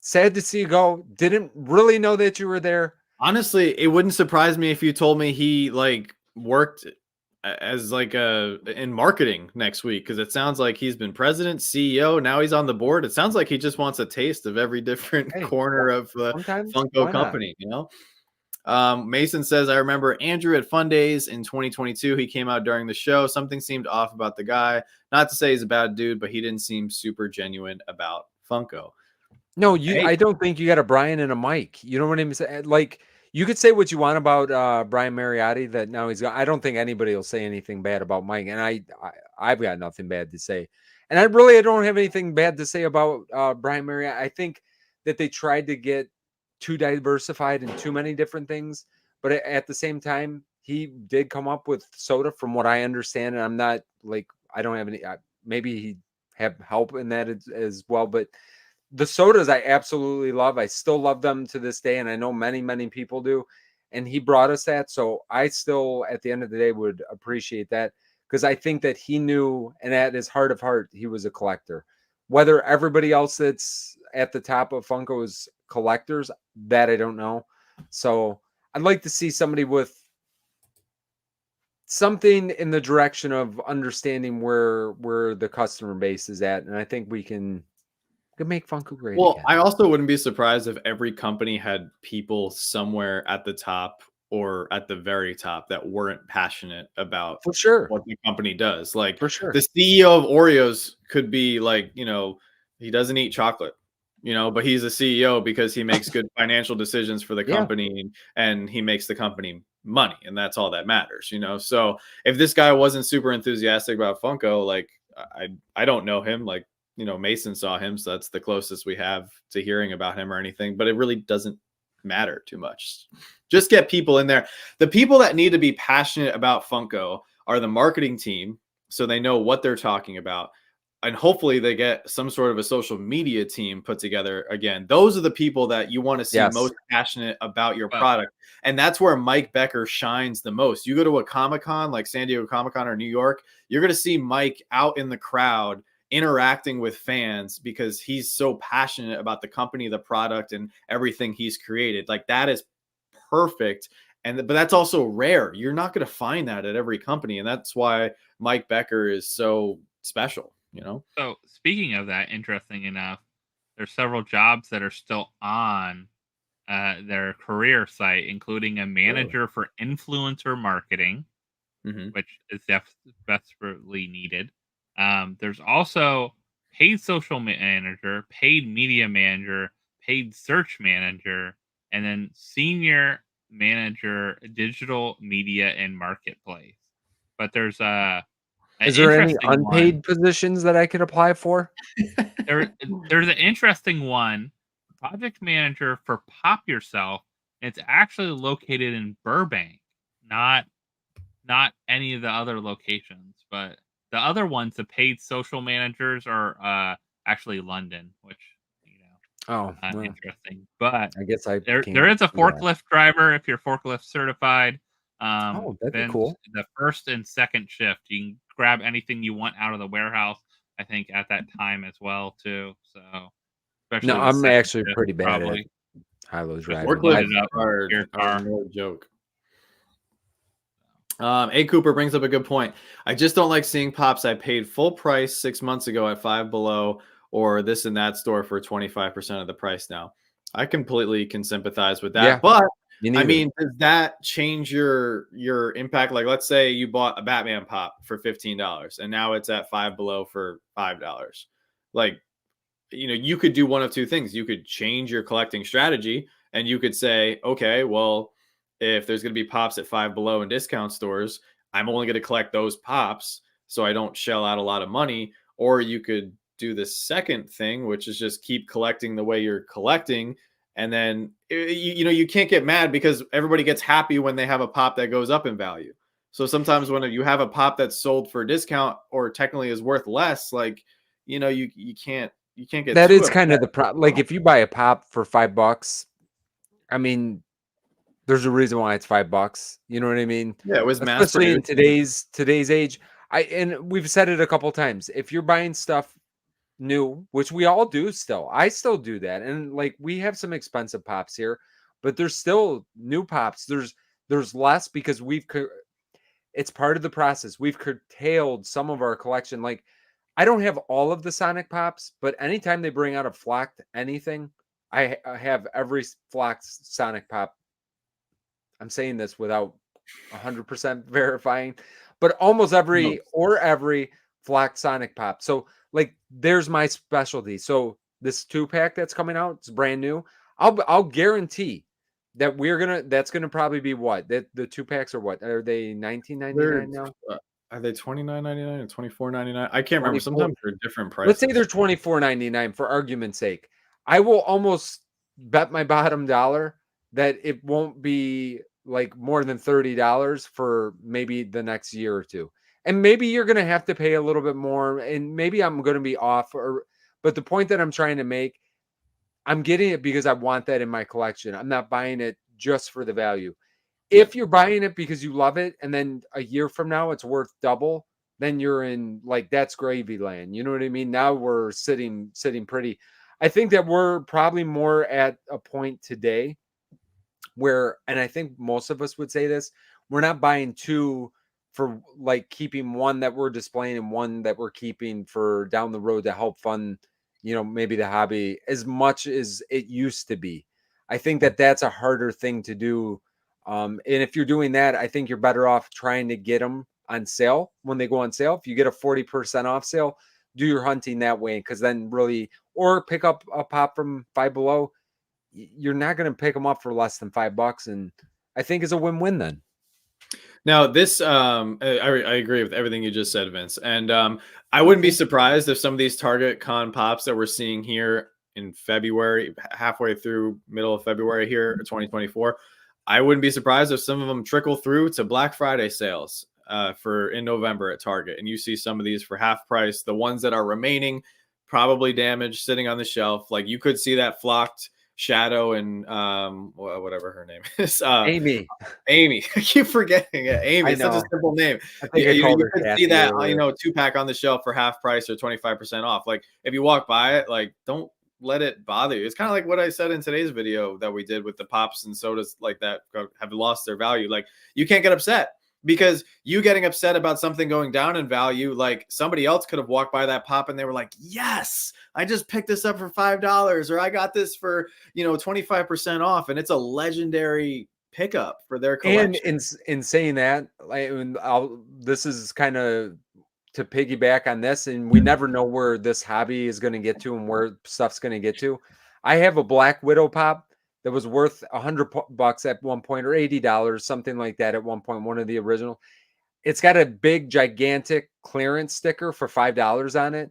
sad to see you go. Didn't really know that you were there. Honestly, it wouldn't surprise me if you told me he like worked as like in marketing next week, because it sounds like he's been president, CEO, now he's on the board. It sounds like he just wants a taste of every different corner of the Funko company, Mason says, I remember Andrew at Fun Days in 2022. He came out during the show. Something seemed off about the guy. Not to say he's a bad dude, but he didn't seem super genuine about Funko. No, I don't think you got a Brian and a Mike. You know what I'm saying? Like, you could say what you want about Brian Mariotti, that now he's gone. I don't think anybody will say anything bad about Mike, and I've got nothing bad to say. And I don't have anything bad to say about Brian Mariotti. I think that they tried to get too diversified in too many different things, but at the same time, he did come up with soda, from what I understand. And I'm not like, I don't have any. Maybe he have help in that as well, but the sodas I absolutely love. I still love them to this day, and I know many, many people do. And he brought us that. So I still, at the end of the day, would appreciate that, because I think that he knew, and at his heart of heart, he was a collector. Whether everybody else that's at the top of Funko is collectors, that I don't know. So I'd like to see somebody with something in the direction of understanding where the customer base is at. And I think we can make Funko great again. I also wouldn't be surprised if every company had people somewhere at the top or at the very top that weren't passionate about what the company does. Like, the CEO of Oreos could be like, he doesn't eat chocolate, but he's a CEO because he makes good financial decisions for the company and he makes the company money, and that's all that matters, So if this guy wasn't super enthusiastic about Funko, like I don't know him, like, Mason saw him, so that's the closest we have to hearing about him or anything, but it really doesn't matter too much. Just get people in there. The people that need to be passionate about Funko are the marketing team, so they know what they're talking about. And hopefully they get some sort of a social media team put together. Again, those are the people that you want to see most passionate about your product. And that's where Mike Becker shines the most. You go to a Comic-Con like San Diego Comic-Con or New York, you're going to see Mike out in the crowd interacting with fans because he's so passionate about the company, the product, and everything he's created. Like, that is perfect. But that's also rare. You're not going to find that at every company. And that's why Mike Becker is so special, So speaking of that, interesting enough, there's several jobs that are still on their career site, including a manager for influencer marketing, which is desperately needed. There's also paid social manager, paid media manager, paid search manager, and then senior manager, digital media and marketplace. But there's is there any unpaid positions that I could apply for? There's an interesting one, project manager for Pop Yourself. It's actually located in Burbank. not any of the other locations, but the other ones, the paid social managers, are actually London, which Oh, well, interesting. But I guess I there can't is a do that. forklift driver if you're forklift certified. Oh, that'd be Then cool. the first and second shift, you can grab anything you want out of the warehouse. I think at that time as well too. So No, especially the I'm second actually shift, pretty bad at probably high-low just driving. load Forklifts it up are to your are car. no joke. A Cooper brings up a good point. I just don't like seeing pops I paid full price 6 months ago at Five Below or this and that store for 25% of the price now. I completely can sympathize with that. Yeah, But me I neither. mean, does that change your impact? Like, let's say you bought a Batman pop for $15 and now it's at Five Below for $5. Like, you could do one of two things. You could change your collecting strategy and you could say, okay, well, if there's going to be pops at Five Below in discount stores, I'm only going to collect those pops so I don't shell out a lot of money. Or you could do the second thing, which is just keep collecting the way you're collecting. And then, you can't get mad because everybody gets happy when they have a pop that goes up in value. So sometimes when you have a pop that's sold for a discount or technically is worth less, like, you can't get That too is upset. kind of the problem. Like if you buy a pop for $5, I mean, there's a reason why it's $5. You know what I mean? Yeah, it was mass Especially in produced. today's age. And we've said it a couple times. If you're buying stuff new, which we all do still, I still do that. And like we have some expensive pops here, but there's still new pops. There's less because it's part of the process. We've curtailed some of our collection. Like I don't have all of the Sonic Pops, but anytime they bring out a flocked anything, I have every flocked Sonic Pop. I'm saying this without 100% verifying, but almost No. every flocked Sonic Pop. So like there's my specialty. So this 2-pack that's coming out, it's brand new. I'll guarantee that that's gonna probably be what? That the 2-packs are what? Are they 19.99 now? Are they $29.99 and $24.99? I can't remember. 24. Sometimes they're different Let's say they're prices. $24.99 for argument's sake. I will almost bet my bottom dollar that it won't be like more than $30 for maybe the next year or two. And maybe you're going to have to pay a little bit more and maybe I'm going to be off but the point that I'm trying to make, I'm getting it because I want that in my collection. I'm not buying it just for the value. If you're buying it because you love it and then a year from now it's worth double, then you're in like that's gravy land. You know what I mean? Now we're sitting pretty. I think that we're probably more at a point today where, and I think most of us would say this, we're not buying two for like keeping one that we're displaying and one that we're keeping for down the road to help fund, maybe the hobby as much as it used to be. I think that that's a harder thing to do. And if you're doing that, I think you're better off trying to get them on sale when they go on sale. If you get a 40% off sale, do your hunting that way because then really, or pick up a pop from Five Below. You're not going to pick them up for less than $5, and I think is a win-win then. Now, this I agree with everything you just said, Vince, and I wouldn't be surprised if some of these TargetCon pops that we're seeing here in February, halfway through middle of February here, 2024, I wouldn't be surprised if some of them trickle through to Black Friday sales for in November at Target, and you see some of these for half price. The ones that are remaining, probably damaged, sitting on the shelf. Like you could see that flocked Shadow and whatever her name is, Amy. Amy. I keep forgetting it. Amy. It's such a simple name. I think I called You her could Kathy see that earlier. 2-pack on the shelf for half price or 25% off. Like if you walk by it, like don't let it bother you. It's kind of like what I said in today's video that we did with the pops and sodas like that have lost their value. Like you can't get upset because you getting upset about something going down in value, like somebody else could have walked by that pop and they were like, yes, I just picked this up for $5 or I got this for 25% off, and it's a legendary pickup for their collection. And in saying that, this is kind of to piggyback on this, and we never know where this hobby is going to get to and where stuff's going to get to. I have a Black Widow pop that was worth $100 at one point or $80, something like that at one point, one of the original. It's got a big, gigantic clearance sticker for $5 on it.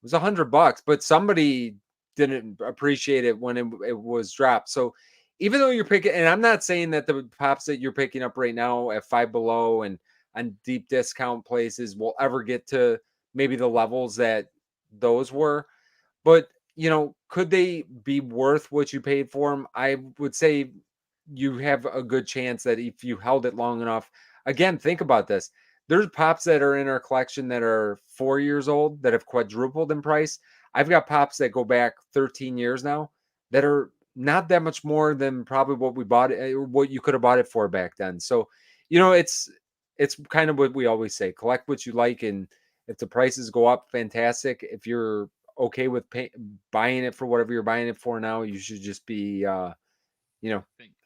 It was $100, but somebody didn't appreciate it when it was dropped. So even though you're picking, and I'm not saying that the pops that you're picking up right now at Five Below and on deep discount places will ever get to maybe the levels that those were, but could they be worth what you paid for them? I would say you have a good chance that if you held it long enough. Again, think about this. There's pops that are in our collection that are 4 years old that have quadrupled in price. I've got pops that go back 13 years now that are not that much more than probably what we bought it, or what you could have bought it for back then. So, it's kind of what we always say: collect what you like, and if the prices go up, fantastic. If you're okay with buying it for whatever you're buying it for now, you should just be, I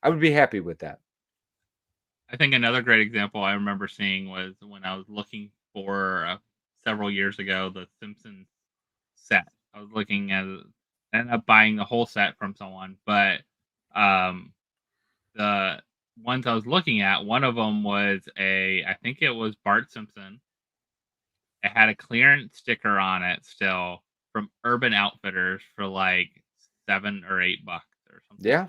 would be happy with that. I think another great example I remember seeing was when I was looking for several years ago the Simpsons set. I was looking at, ended up buying the whole set from someone, but the ones I was looking at, one of them was I think it was Bart Simpson. It had a clearance sticker on it still from Urban Outfitters for like $7 or $8 or something. Yeah,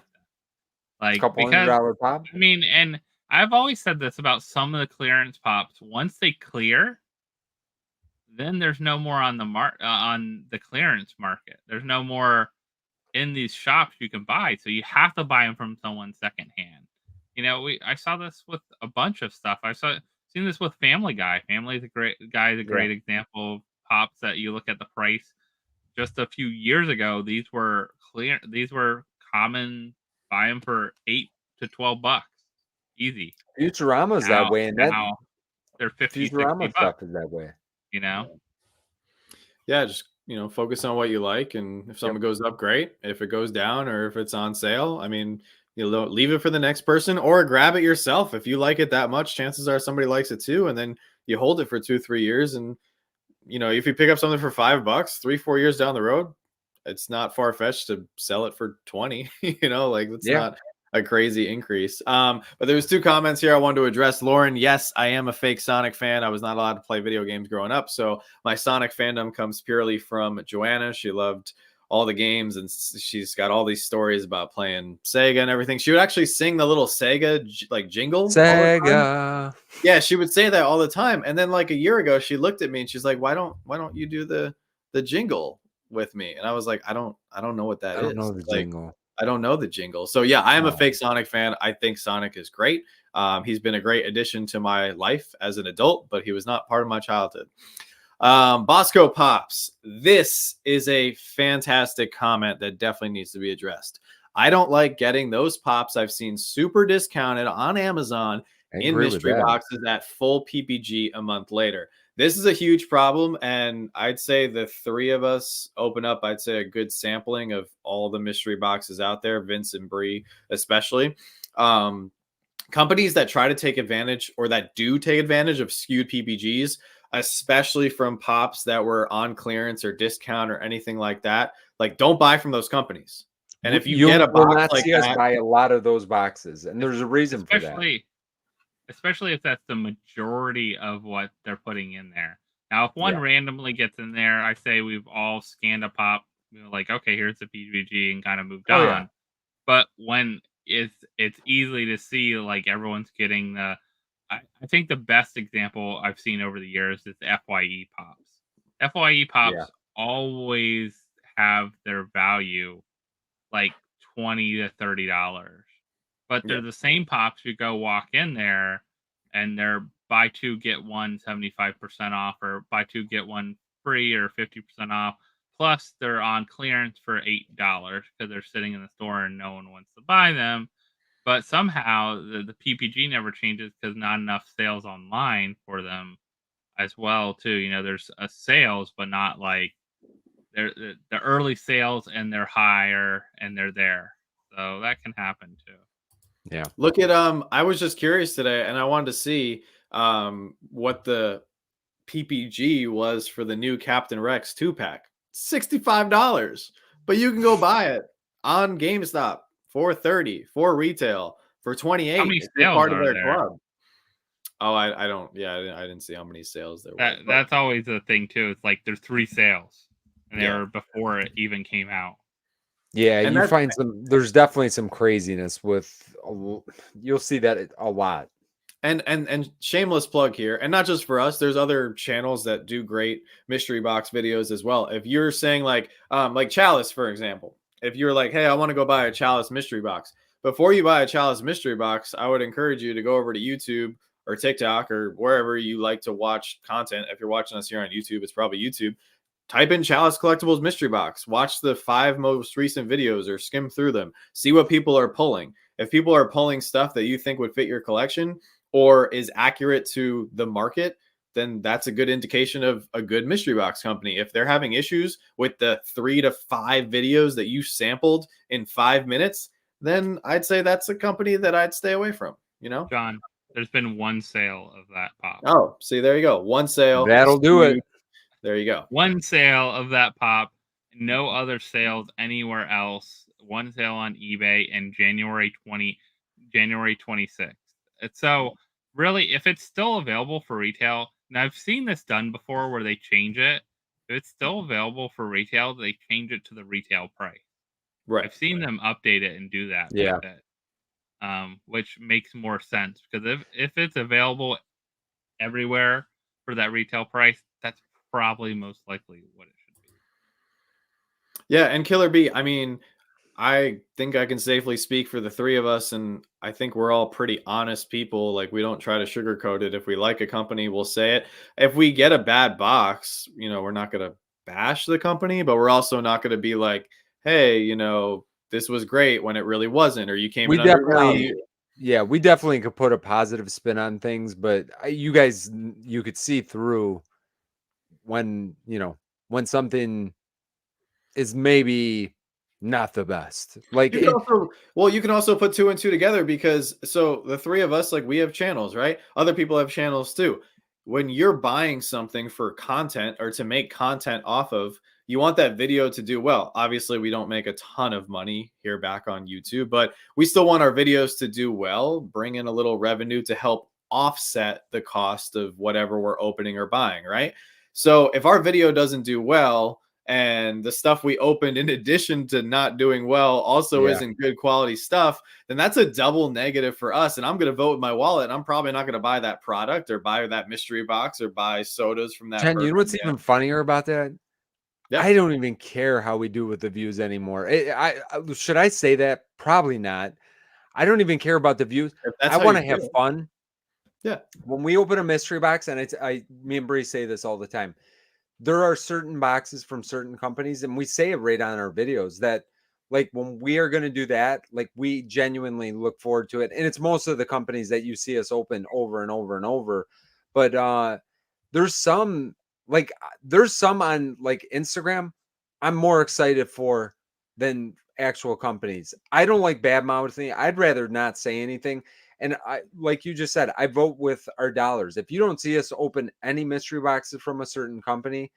like couple because $100 pop. I mean, and I've always said this about some of the clearance pops. Once they clear, then there's no more on the on the clearance market. There's no more in these shops you can buy, so you have to buy them from someone secondhand. I saw this with a bunch of stuff. Seen this with Family Guy. Family is a great example of pops that you look at the price. Just a few years ago, these were clear. These were common. Buy them for $8 to $12, easy. Futurama's that way, and now they're 50, Futurama $60. stuff is that way. Yeah, just focus on what you like, and if something goes up, great. If it goes down, or if it's on sale, I mean, don't leave it for the next person, or grab it yourself. If you like it that much, chances are somebody likes it too, and then you hold it for 2-3 years, and if you pick up something for $5, 3-4 years down the road, it's not far-fetched to sell it for 20. It's not a crazy increase. But there's 2 comments here I wanted to address. Lauren, yes, I am a fake Sonic fan. I was not allowed to play video games growing up, so my Sonic fandom comes purely from Joanna. She loved all the games, and she's got all these stories about playing Sega and everything. She would actually sing the little Sega jingle. Sega. Yeah, she would say that all the time. And then like a year ago, she looked at me and she's like, "Why don't you do the jingle with me?" And I was like, I don't know what that is. I don't know the jingle. I don't know the jingle. So yeah, I am a fake Sonic fan. I think Sonic is great. He's been a great addition to my life as an adult, but he was not part of my childhood. Bosco Pops, this is a fantastic comment that definitely needs to be addressed. I don't like getting those pops I've seen super discounted on Amazon in mystery boxes at full PPG a month later. This is a huge problem, and I'd say the 3 of us open up, I'd say, a good sampling of all the mystery boxes out there, Vince and Bree especially. Companies that try to take advantage, or that do take advantage of skewed PPGs, especially from pops that were on clearance or discount or anything like that, like, don't buy from those companies. And if you get a box like that, buy a lot of those boxes, and there's a reason for that. Especially if that's the majority of what they're putting in there. Now, if one randomly gets in there, I say we've all scanned a pop, like, okay, here's the PPG, and kind of moved on. Yeah. But when it's easily to see, like, everyone's getting I think the best example I've seen over the years is the FYE pops. FYE pops always have their value like $20 to $30. But they're the same pops. You go walk in there, and they're buy 2 get 1 75% off, or buy 2 get 1 free, or 50% off. Plus, they're on clearance for $8 because they're sitting in the store and no one wants to buy them. But somehow the PPG never changes because not enough sales online for them as well too. There's a sales, but not like the early sales, and they're higher and they're there. So that can happen too. Yeah. Look at I was just curious today, and I wanted to see what the PPG was for the new Captain Rex 2-pack. $65. But you can go buy it on GameStop for $30 for retail, for $28. How many sales part of their club. Oh, I don't. Yeah, I didn't see how many sales there were. That's always a thing too. It's like there's 3 sales, and they were before it even came out. Yeah, And you that's find there's definitely some craziness with, you'll see that a lot. and shameless plug here, and not just for us, there's other channels that do great mystery box videos as well. If you're saying like Chalice, for example, if you're like, hey, I want to go buy a Chalice mystery box, before you buy a Chalice mystery box, I would encourage you to go over to YouTube or TikTok or wherever you like to watch content. If you're watching us here on YouTube, it's probably YouTube. Type in Chalice Collectibles mystery box, watch the 5 most recent videos or skim through them, see what people are pulling. If people are pulling stuff that you think would fit your collection or is accurate to the market, then that's a good indication of a good mystery box company. If they're having issues with the 3 to 5 videos that you sampled in 5 minutes, then I'd say that's a company that I'd stay away from, you know? John, there's been one sale of that pop. Oh, see, there you go. One sale. That'll do it. There you go. One sale of that pop. No other sales anywhere else. One sale on eBay in January 26th. So really, if it's still available for retail, and I've seen this done before where they change it. If it's still available for retail, they change it to the retail price. Right. I've seen them update it and do that Yeah. with it, which makes more sense because if it's available everywhere for that retail price, that's probably most likely what it should be. Yeah, and Killer B, I mean, I think I can safely speak for the 3 of us, and I think we're all pretty honest people. Like, we don't try to sugarcoat it. If we like a company, we'll say it. If we get a bad box, we're not going to bash the company, but we're also not going to be like, hey, this was great when it really wasn't, or you came We in undervalued. definitely, yeah, we definitely could put a positive spin on things, but you guys, you could see through when, when something is maybe not the best. Like You can also put 2 and 2 together because so the 3 of us, like, we have channels, right? Other people have channels too. When you're buying something for content or to make content off of, you want that video to do well. Obviously, we don't make a ton of money here back on YouTube, but we still want our videos to do well, bring in a little revenue to help offset the cost of whatever we're opening or buying, right? So if our video doesn't do well, and the stuff we opened in addition to not doing well also isn't good quality stuff, then that's a double negative for us. And I'm going to vote with my wallet. And I'm probably not going to buy that product or buy that mystery box or buy sodas from that Ken, you know what's person. even funnier about that? Yeah. I don't even care how we do with the views anymore. Should I say that? Probably not. I don't even care about the views. I want to have fun. Yeah. When we open a mystery box, and me and Bree say this all the time, there are certain boxes from certain companies, and we say it right on our videos that, like, when we are going to do that, like, we genuinely look forward to it. And it's most of the companies that you see us open over and over and over. But there's some on like Instagram I'm more excited for than actual companies. I don't like bad mouthing. I'd rather not say anything. And I, like you just said, I vote with our dollars. If you don't see us open any mystery boxes from a certain company,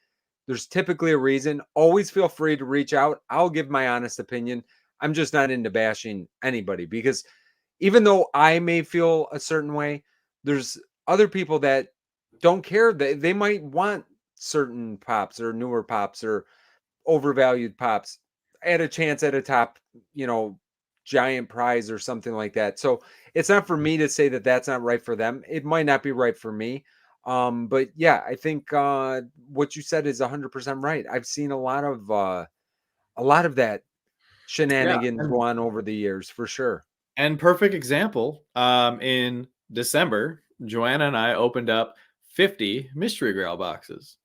there's typically a reason. Always feel free to reach out. I'll give my honest opinion. I'm just not into bashing anybody because even though I may feel a certain way, there's other people that don't care. They might want certain pops or newer pops or overvalued pops at a chance at a top, giant prize or something like that. So it's not for me to say that that's not right for them. It might not be right for me. But yeah, I think what you said is 100% right. I've seen a lot of that shenanigans go on over the years for sure. And perfect example, in December, Joanna and I opened up 50 Mystery Grail boxes.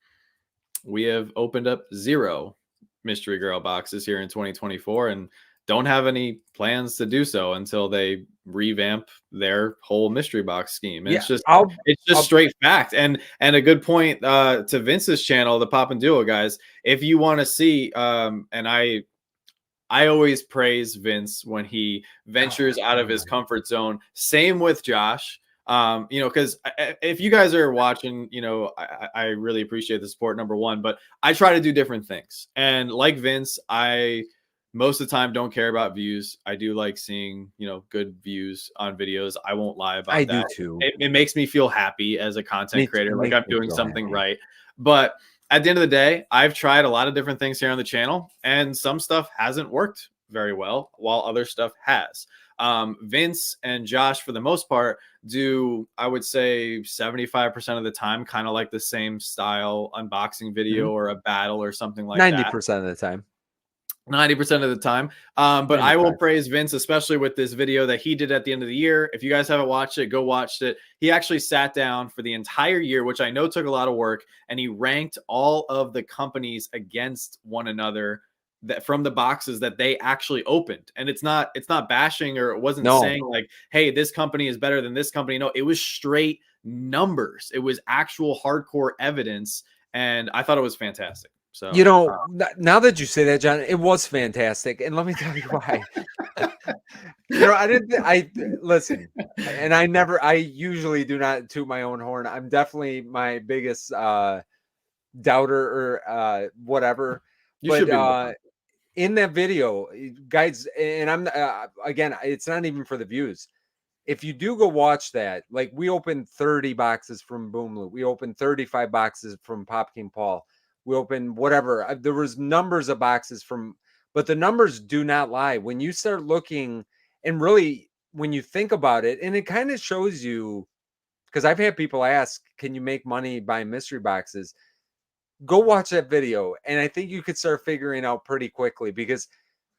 We have opened up 0 Mystery Grail boxes here in 2024 and don't have any plans to do so until they revamp their whole mystery box scheme. And Yeah, it's just straight fact. And a good point to Vince's channel, the Pop and Duo guys. If you want to see, and I always praise Vince when he ventures out of his comfort zone. Same with Josh. Because if you guys are watching, I really appreciate the support, number one, but I try to do different things. And like Vince, I most of the time don't care about views. I do like seeing, good views on videos. I won't lie about that. I do too. It makes me feel happy as a content creator, like I'm doing something right. But at the end of the day, I've tried a lot of different things here on the channel and some stuff hasn't worked very well, while other stuff has. Vince and Josh, for the most part, do, I would say, 75% of the time kind of like the same style unboxing video or a battle or something like that. 90% of the time. 90% of the time. But I will praise Vince, especially with this video that he did at the end of the year. If you guys haven't watched it, go watch it. He actually sat down for the entire year, which I know took a lot of work, and he ranked all of the companies against one another that from the boxes that they actually opened. And it's not bashing, or it wasn't saying like, hey, this company is better than this company. No, it was straight numbers. It was actual hardcore evidence. And I thought it was fantastic. So, you know, now that you say that, John, it was fantastic. And let me tell you why. You know, I listen, and I usually do not toot my own horn. I'm definitely my biggest doubter or whatever. You should be in that video, guys, and I'm again, it's not even for the views. If you do go watch that, like, we opened 30 boxes from Boom Loot, we opened 35 boxes from Pop King Paul, we opened whatever. There was numbers of boxes from, but the numbers do not lie. When you start looking, and really when you think about it, and it kind of shows you, because I've had people ask, can you make money buying mystery boxes? Go watch that video, and I think you could start figuring out pretty quickly, because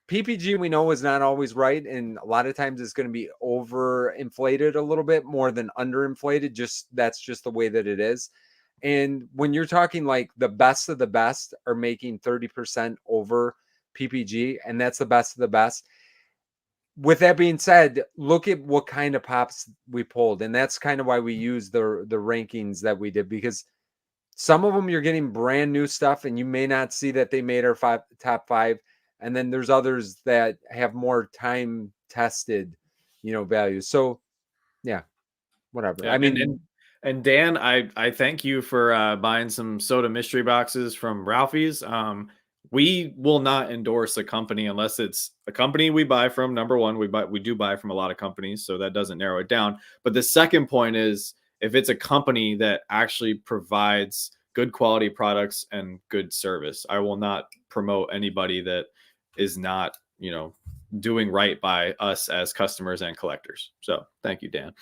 PPG, we know, is not always right, and a lot of times it's going to be overinflated a little bit more than underinflated. That's just the way that it is. And when you're talking like the best of the best are making 30% over PPG, and that's the best of the best. With that being said, look at what kind of pops we pulled, and that's kind of why we use the rankings that we did, because some of them you're getting brand new stuff, and you may not see that they made our top five. And then there's others that have more time tested, values. So yeah, whatever. Yeah, I mean, and Dan, I thank you for buying some soda mystery boxes from Ralphie's. We will not endorse a company unless it's a company we buy from. Number one, we do buy from a lot of companies, so that doesn't narrow it down. But the second point is, if it's a company that actually provides good quality products and good service, I will not promote anybody that is not, doing right by us as customers and collectors. So thank you, Dan.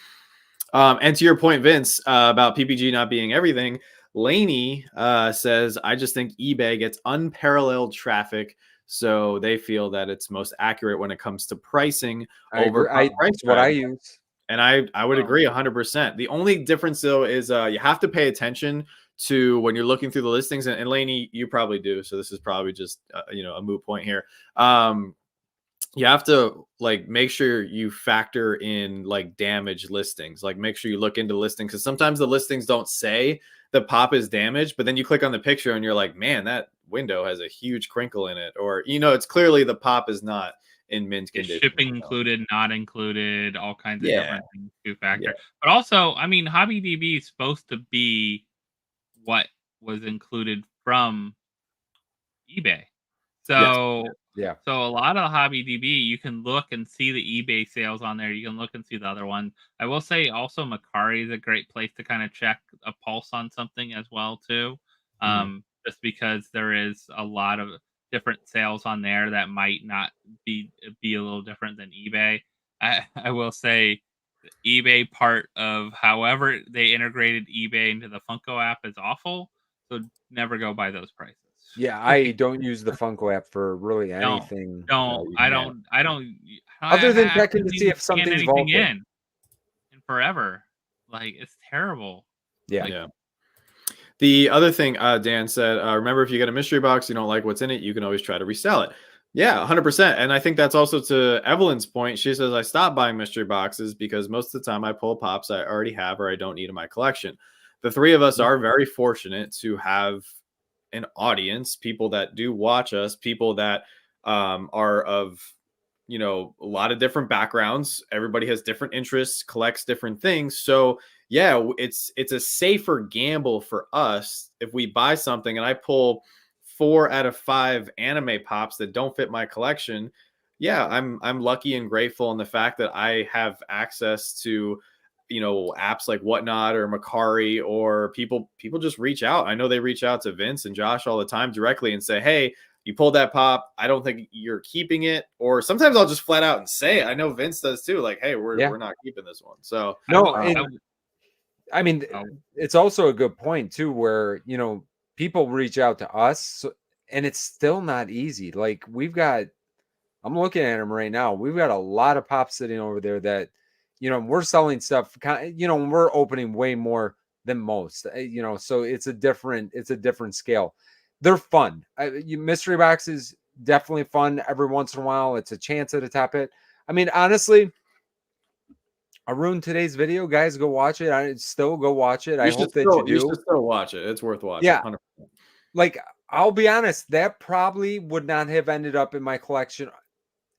And to your point, Vince, about PPG not being everything, Laney says, I just think eBay gets unparalleled traffic, so they feel that it's most accurate when it comes to pricing over price. What I use. And I would agree 100%. The only difference, though, is you have to pay attention to when you're looking through the listings. And Lainey, you probably do. So this is probably just, a moot point here. You have to make sure you factor in damaged listings. Make sure you look into listings, because sometimes the listings don't say the pop is damaged, but then you click on the picture and you're like, man, that window has a huge crinkle in it. Or, it's clearly the pop is not in mint condition. Shipping included, not included, all kinds of different things to factor. Yeah. But also, I mean, HobbyDB is supposed to be what was included from eBay. So so a lot of HobbyDB, you can look and see the eBay sales on there. You can look and see the other one. I will say also Mercari is a great place to kind of check a pulse on something as well too. Just because there is a lot of different sales on there that might not be a little different than eBay. I will say the eBay part of however they integrated eBay into the Funko app is awful. So never go by those prices. Yeah, I don't use the Funko app for really anything. I don't. Other than checking to see if something's vaulted in forever. It's terrible. Yeah. The other thing Dan said, remember, if you get a mystery box, you don't like what's in it, you can always try to resell it. Yeah, 100%. And I think that's also to Evelyn's point. She says, I stopped buying mystery boxes because most of the time I pull pops I already have or I don't need in my collection. The three of us are very fortunate to have an audience, people that do watch us, people that are of, a lot of different backgrounds. Everybody has different interests, collects different things. So yeah, it's a safer gamble for us if we buy something and I pull 4 out of 5 anime pops that don't fit my collection. Yeah, I'm lucky and grateful in the fact that I have access to, apps like Whatnot or Mercari, or people just reach out. I know they reach out to Vince and Josh all the time directly and say, hey, you pulled that pop. I don't think you're keeping it. Or sometimes I'll just flat out and say it. I know Vince does too. Like, hey, we're not keeping this one. So no, I mean, Oh. it's also a good point too, where people reach out to us, and it's still not easy. Like I'm looking at them right now. We've got a lot of pops sitting over there that, we're selling stuff. We're opening way more than most. So it's a different scale. They're fun. Mystery boxes definitely fun every once in a while. It's a chance at a top hit. I mean, honestly, I ruined today's video, guys. Go watch it. I still go watch it. I hope that you do. You should still watch it. It's worth watching. Yeah. 100%. Like, I'll be honest, that probably would not have ended up in my collection.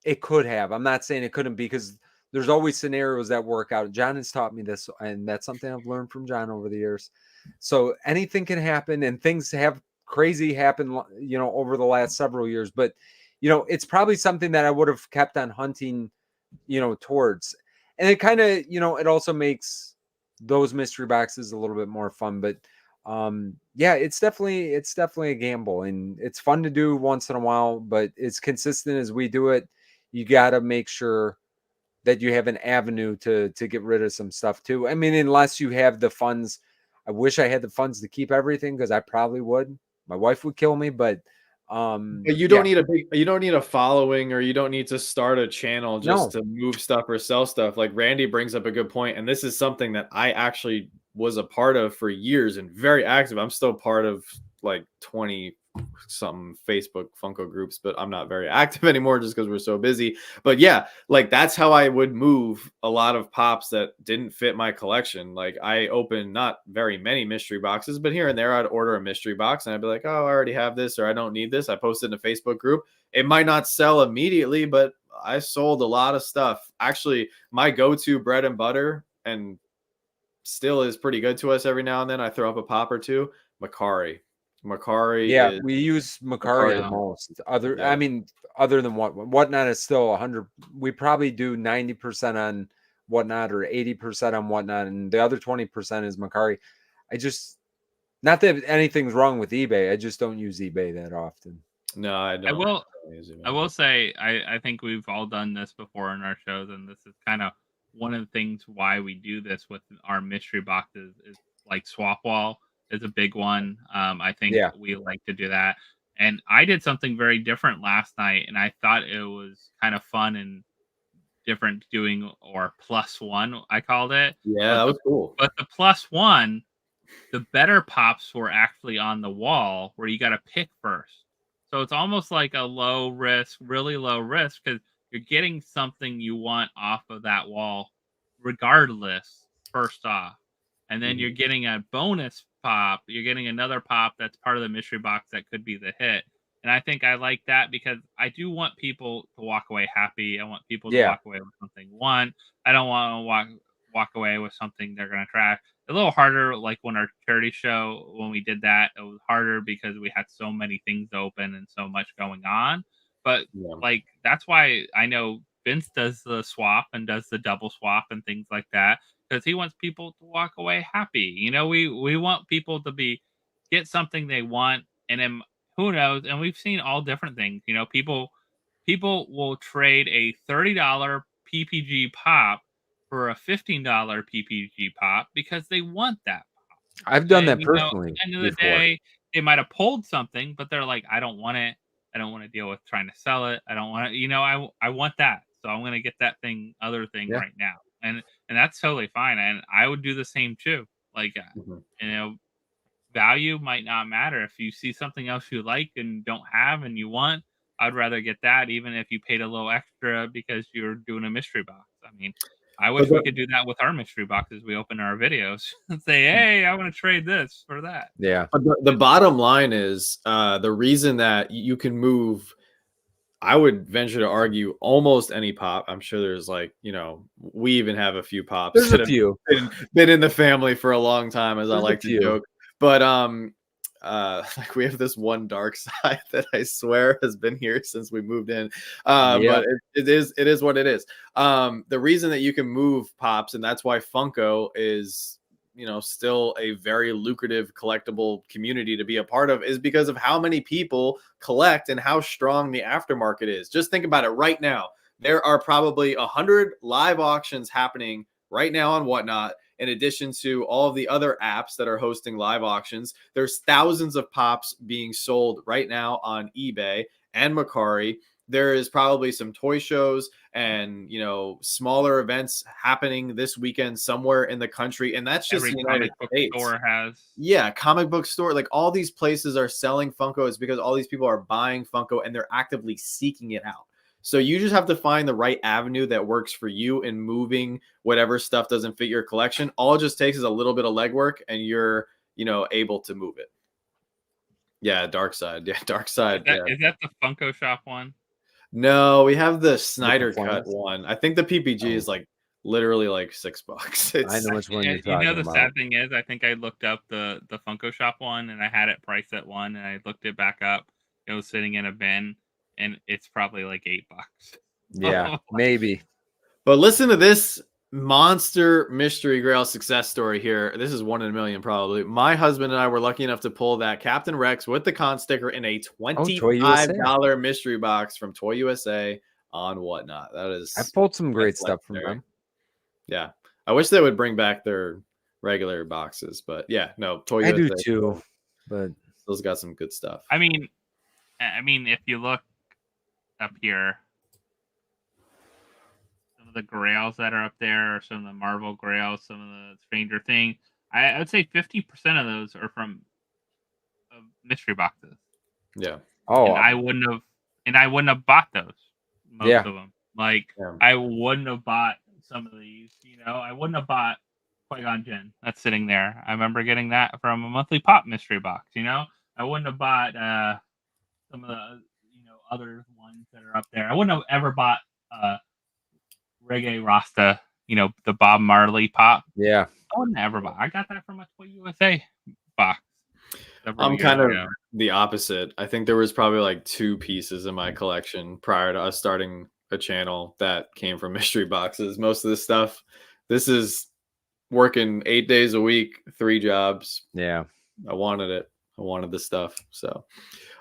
It could have. I'm not saying it couldn't, because there's always scenarios that work out. John has taught me this, and that's something I've learned from John over the years. So anything can happen, and things have crazy happen, over the last several years. But, it's probably something that I would have kept on hunting, towards. And it kind of, it also makes those mystery boxes a little bit more fun. But yeah, it's definitely a gamble, and it's fun to do once in a while, but as consistent as we do it, you got to make sure that you have an avenue to get rid of some stuff too. I mean, unless you have the funds. I wish I had the funds to keep everything, because I probably would. My wife would kill me, but you don't need a following, or you don't need to start a channel just to move stuff or sell stuff. Like Randy brings up a good point, and this is something that I actually was a part of for years and very active. I'm still part of like 20 something Facebook Funko groups, but I'm not very active anymore just because we're so busy. But yeah, like that's how I would move a lot of pops that didn't fit my collection. Like I opened not very many mystery boxes, but here and there I'd order a mystery box and I'd be like, oh, I already have this, or I don't need this. I posted in a Facebook group. It might not sell immediately, but I sold a lot of stuff. Actually, my go-to bread and butter, and still is pretty good to us every now and then, I throw up a pop or two, Macari. Yeah, we use Macari the most. I mean, other than Whatnot is still 100. We probably do 90% on Whatnot, or 80% on Whatnot, and the other 20% is Macari. Not that anything's wrong with eBay. I just don't use eBay that often. No, I don't. I will say, I think we've all done this before in our shows, and this is kind of one of the things why we do this with our mystery boxes, is like Swap Wall is a big one. I think we like to do that. And I did something very different last night, and I thought it was kind of fun and different doing, or +1, I called it. Yeah, that was cool. But the +1, the better pops were actually on the wall, where you got to pick first. So it's almost like a low risk, really low risk, because you're getting something you want off of that wall regardless, first off. And then you're getting a bonus pop. You're getting another pop that's part of the mystery box that could be the hit. And I think I like that, because I do want people to walk away happy. I want people to walk away with something one. I don't want to walk away with something they're going to trash. A little harder, like when our charity show, when we did that, it was harder because we had so many things open and so much going on. But like, that's why I know Vince does the swap and does the double swap and things like that, because he wants people to walk away happy. We want people to get something they want, and then who knows? And we've seen all different things. People will trade a $30 PPG pop for a $15 PPG pop because they want that pop. I've done that personally. At the end of the day, they might have pulled something, but they're like, I don't want it. I don't want to deal with trying to sell it. I don't want to, I want that. So I'm going to get that other thing right now. And that's totally fine. And I would do the same too. Like, value might not matter. If you see something else you like and don't have and you want, I'd rather get that, even if you paid a little extra because you're doing a mystery box. I mean, I wish we could do that with our mystery boxes we open our videos and say, hey, I want to trade this for that. Yeah. But the bottom line is the reason that you can move, I would venture to argue, almost any pop. I'm sure there's we even have a few pops. There's a few. Been in the family for a long time, as I like to joke. But we have this one dark side that I swear has been here since we moved in. But it is what it is. The reason that you can move pops, and that's why Funko is still a very lucrative collectible community to be a part of is because of how many people collect and how strong the aftermarket is. Just think about it right now. There are probably 100 live auctions happening right now on Whatnot. In addition to all of the other apps that are hosting live auctions, there's thousands of pops being sold right now on eBay and Mercari. There is probably some toy shows and smaller events happening this weekend somewhere in the country, and that's just every the United comic book States. store has. Yeah, comic book store, like all these places are selling Funko is because all these people are buying Funko and they're actively seeking it out. So you just have to find the right avenue that works for you in moving whatever stuff doesn't fit your collection. All it just takes is a little bit of legwork and you're, able to move it. Yeah, Dark Side. Yeah, Dark Side. Is that the Funko Shop one? No, we have the Snyder Cut Performance? one. I think the PPG is like literally like $6. I know which one you're You talking know, the about. sad thing is, I think I looked up the Funko Shop one, and I had it priced at one, and I looked it back up. It was sitting in a bin, and it's probably like $8. Yeah, maybe. But listen to this monster mystery grail success story here. This is 1 in a million probably. My husband and I were lucky enough to pull that Captain Rex with the con sticker in a $25 mystery box from Toy USA on Whatnot. That is, I pulled some great stuff from them. Yeah, I wish they would bring back their regular boxes, but yeah, no, Toy I USA do too, but those got some good stuff. I mean, if you look up here, some of the grails that are up there, or some of the Marvel grails, some of the Stranger Things, I would say 50% of those are from mystery boxes. Yeah. Oh, and I wouldn't have bought those. Most of them. Like, I wouldn't have bought some of these. I wouldn't have bought Qui-Gon Jinn. That's sitting there. I remember getting that from a monthly pop mystery box. I wouldn't have bought some of the other ones that are up there. I wouldn't have ever bought Reggae Rasta. The Bob Marley pop. Yeah. I wouldn't ever buy. I got that from a Toy USA box. I'm kind of the opposite. I think there was probably like 2 pieces in my collection prior to us starting a channel that came from mystery boxes. Most of this stuff, this is working 8 days a week, 3 jobs. Yeah. I wanted it. I wanted the stuff. So,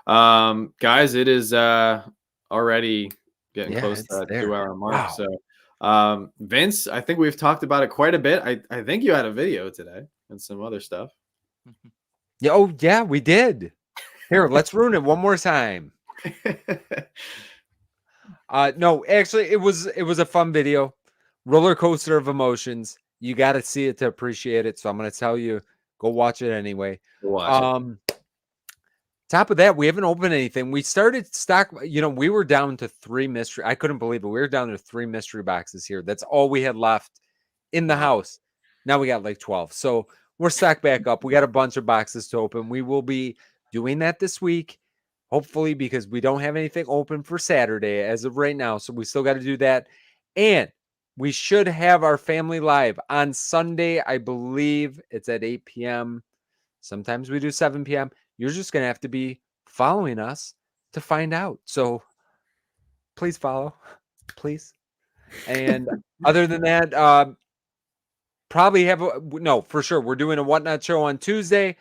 guys, it is already getting close to that 2-hour mark. Wow. So, Vince, I think we've talked about it quite a bit. I think you had a video today and some other stuff. Yeah. Oh, yeah, we did. Here, let's ruin it one more time. No, actually, it was a fun video. Roller coaster of emotions. You got to see it to appreciate it. So I'm going to tell you, go watch it anyway. Top of that, we haven't opened anything. We started stock. We were down to 3 mystery. I couldn't believe it. We were down to 3 mystery boxes here. That's all we had left in the house. Now we got like 12. So we're stocked back up. We got a bunch of boxes to open. We will be doing that this week, hopefully, because we don't have anything open for Saturday as of right now. So we still got to do that. And we should have our family live on Sunday. I believe it's at 8 p.m. Sometimes we do 7 p.m. You're just going to have to be following us to find out. So please follow, please. And other than that, probably have for sure. We're doing a Whatnot show on Tuesday.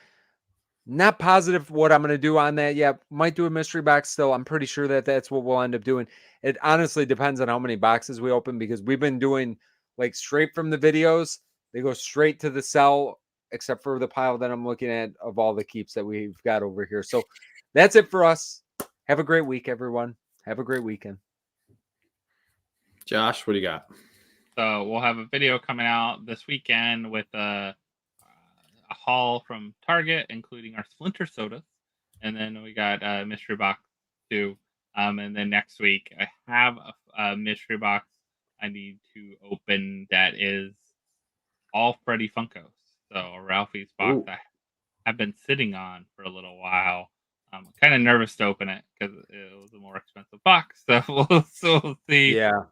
Not positive what I'm going to do on that yet. Might do a mystery box still. I'm pretty sure that that's what we'll end up doing. It honestly depends on how many boxes we open, because we've been doing like straight from the videos. They go straight to the cell, except for the pile that I'm looking at of all the keeps that we've got over here. So that's it for us. Have a great week, everyone. Have a great weekend. Josh, what do you got? So we'll have a video coming out this weekend with a haul from Target, including our Splinter sodas. And then we got a mystery box too. And then next week I have a mystery box I need to open that is all Freddy Funkos. So Ralphie's box I've been sitting on for a little while. I'm kind of nervous to open it because it was a more expensive box. So we'll see. Yeah.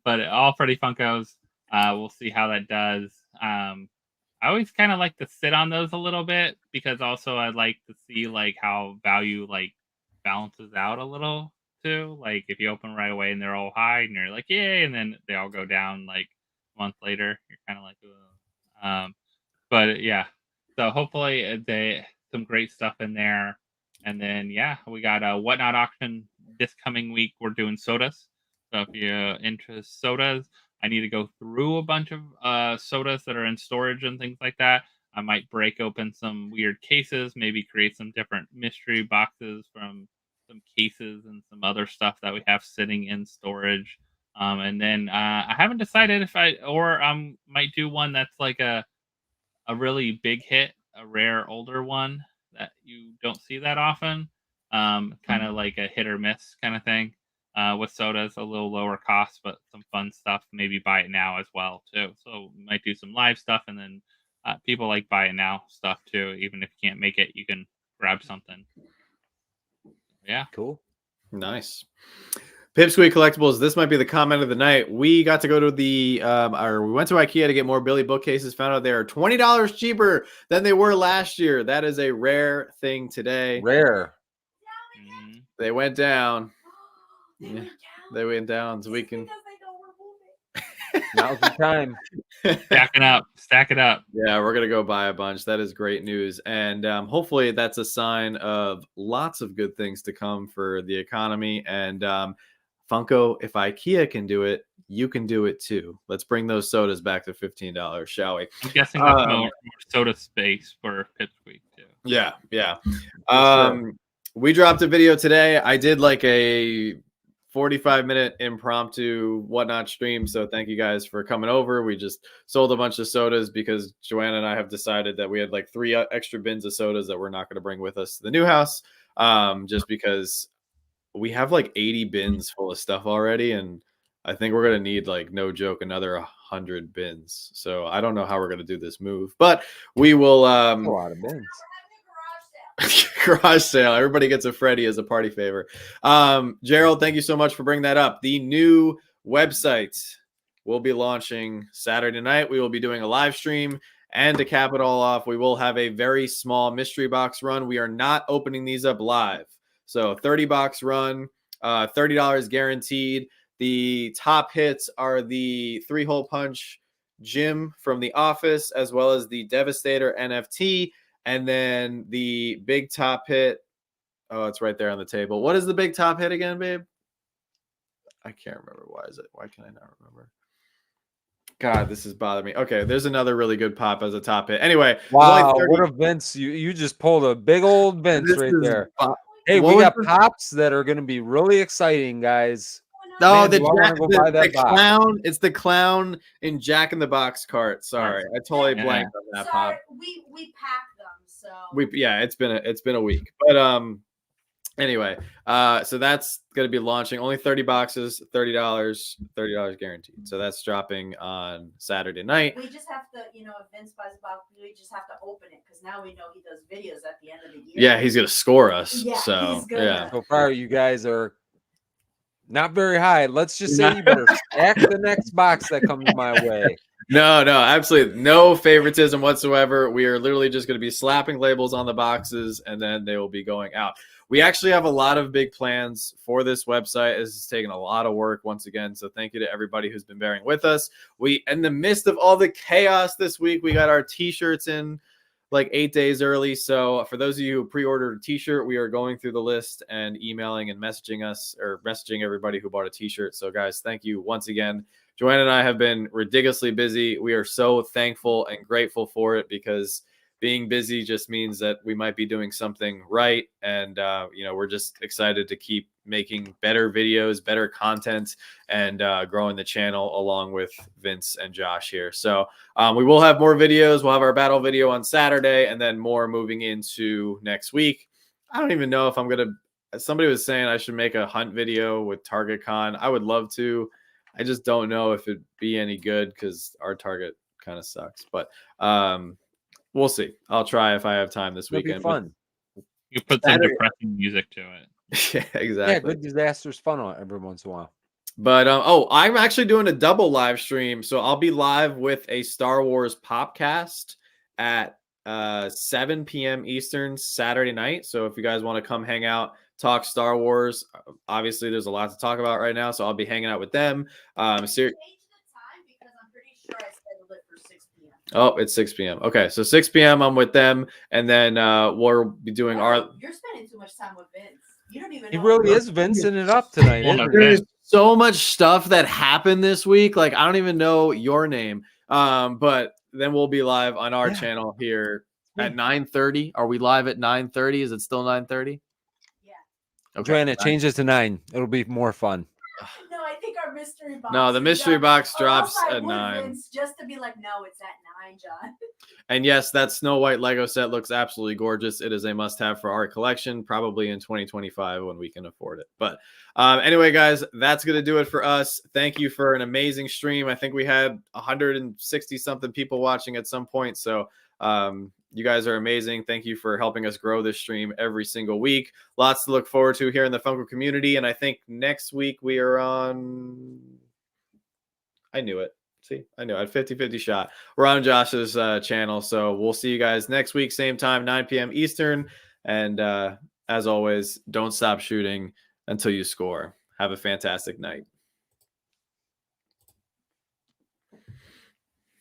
But all Freddy Funkos, we'll see how that does. I always kind of like to sit on those a little bit, because also I'd like to see like how value like balances out a little too. Like if you open right away and they're all high and you're like, yay, and then they all go down like a month later, you're kind of like, But yeah, so hopefully some great stuff in there. And then yeah, we got a whatnot auction this coming week. We're doing sodas. So if you're into sodas, I need to go through a bunch of sodas that are in storage and things like that. I might break open some weird cases, maybe create some different mystery boxes from some cases and some other stuff that we have sitting in storage. And then I haven't decided if might do one that's like a really big hit, a rare older one that you don't see that often. Kind of like a hit or miss kind of thing. With sodas, a little lower cost, but some fun stuff. Maybe buy it now as well too. So might do some live stuff, and then people like buy it now stuff too. Even if you can't make it, you can grab something. Yeah, cool, nice. Pipsqueak Collectibles, this might be the comment of the night. We got to go to we went to IKEA to get more Billy bookcases, found out they are $20 cheaper than they were last year. That is a rare thing today. Rare. Mm-hmm. They went down. They went down so we can. Now's the time. Stack it up. Yeah, we're gonna go buy a bunch. That is great news, and hopefully that's a sign of lots of good things to come for the economy. And Funko, if IKEA can do it, you can do it too. Let's bring those sodas back to $15, shall we? I'm guessing that's more soda space for Pipsqueak too. Yeah. Sure. We dropped a video today. I did like a 45-minute impromptu whatnot stream. So thank you guys for coming over. We just sold a bunch of sodas because Joanna and I have decided that we had like 3 extra bins of sodas that we're not going to bring with us to the new house. Just because we have like 80 bins full of stuff already. And I think we're going to need, like, no joke, another 100 bins. So I don't know how we're going to do this move, but we will. A lot of bins. Garage sale. Everybody gets a Freddy as a party favor. Gerald, thank you so much for bringing that up. The new website will be launching Saturday night. We will be doing a live stream, and to cap it all off, we will have a very small mystery box run. We are not opening these up live. So 30-box run, $30 guaranteed. The top hits are the 3-hole punch Jim from The Office, as well as the Devastator NFT. And then the big top hit. Oh, it's right there on the table. What is the big top hit again, babe? I can't remember. Why can I not remember? God, this is bothering me. Okay, there's another really good pop as a top hit. Anyway. Wow, what a Vince. You just pulled a big old Vince right there. Hey, we got pops that are going to be really exciting, guys. No, the clown. It's the clown in Jack in the Box cart. Sorry, I totally blanked on that pop. We pack them, so it's been a week, but anyway, so that's gonna be launching. Only 30 boxes, $30 guaranteed. So that's dropping on Saturday night. We just have to, if Vince buys a box, we just have to open it because now we know he does videos at the end of the year. Yeah, he's gonna score us. Yeah, so so far you guys are not very high. Let's just say you better stack the next box that comes my way. No, absolutely no favoritism whatsoever. We are literally just going to be slapping labels on the boxes, and then they will be going out. We actually have a lot of big plans for this website. This has taken a lot of work once again. So thank you to everybody who's been bearing with us. In the midst of all the chaos this week, we got our t-shirts in like 8 days early. So for those of you who pre-ordered a t-shirt, we are going through the list and emailing and messaging us, or messaging everybody who bought a t-shirt. So guys, thank you once again. Joanna and I have been ridiculously busy. We are so thankful and grateful for it, because being busy just means that we might be doing something right. And, we're just excited to keep making better videos, better content, and growing the channel along with Vince and Josh here. So we will have more videos. We'll have our battle video on Saturday, and then more moving into next week. I don't even know if I'm going to, somebody was saying I should make a hunt video with TargetCon. I would love to. I just don't know if it'd be any good because our Target kind of sucks, but we'll see. I'll try if I have time this weekend. It'll be fun. You put some depressing music to it. Yeah, exactly. Yeah, good disaster's fun every once in a while. But I'm actually doing a double live stream, so I'll be live with a Star Wars Popcast at 7 p.m. Eastern Saturday night. So if you guys want to come hang out, talk Star Wars, obviously there's a lot to talk about right now, so I'll be hanging out with them. Oh, it's 6 p.m. Okay, so 6 p.m. I'm with them, and then we'll be doing our. You're spending too much time with Vince. You don't even He know. really is Vincing it up tonight, Well, isn't he? There's so much stuff that happened this week. Like I don't even know your name. But then we'll be live on our channel here at 9:30. Are we live at 9:30? Is it still 9:30? Yeah. Okay. Joanna, change it to 9. It'll be more fun. No, I think our mystery box. No, the mystery box drops else I at would, 9. Vince, just to be like, no, it's at 9, John. And yes, that Snow White Lego set looks absolutely gorgeous. It is a must-have for our collection, probably in 2025 when we can afford it. But anyway, guys, that's going to do it for us. Thank you for an amazing stream. I think we had 160-something people watching at some point. So you guys are amazing. Thank you for helping us grow this stream every single week. Lots to look forward to here in the Funko community. And I think next week we are on... I knew it. See, I know I had 50-50 shot. We're on Josh's channel. So we'll see you guys next week, same time, 9 p.m. Eastern. And as always, don't stop shooting until you score. Have a fantastic night.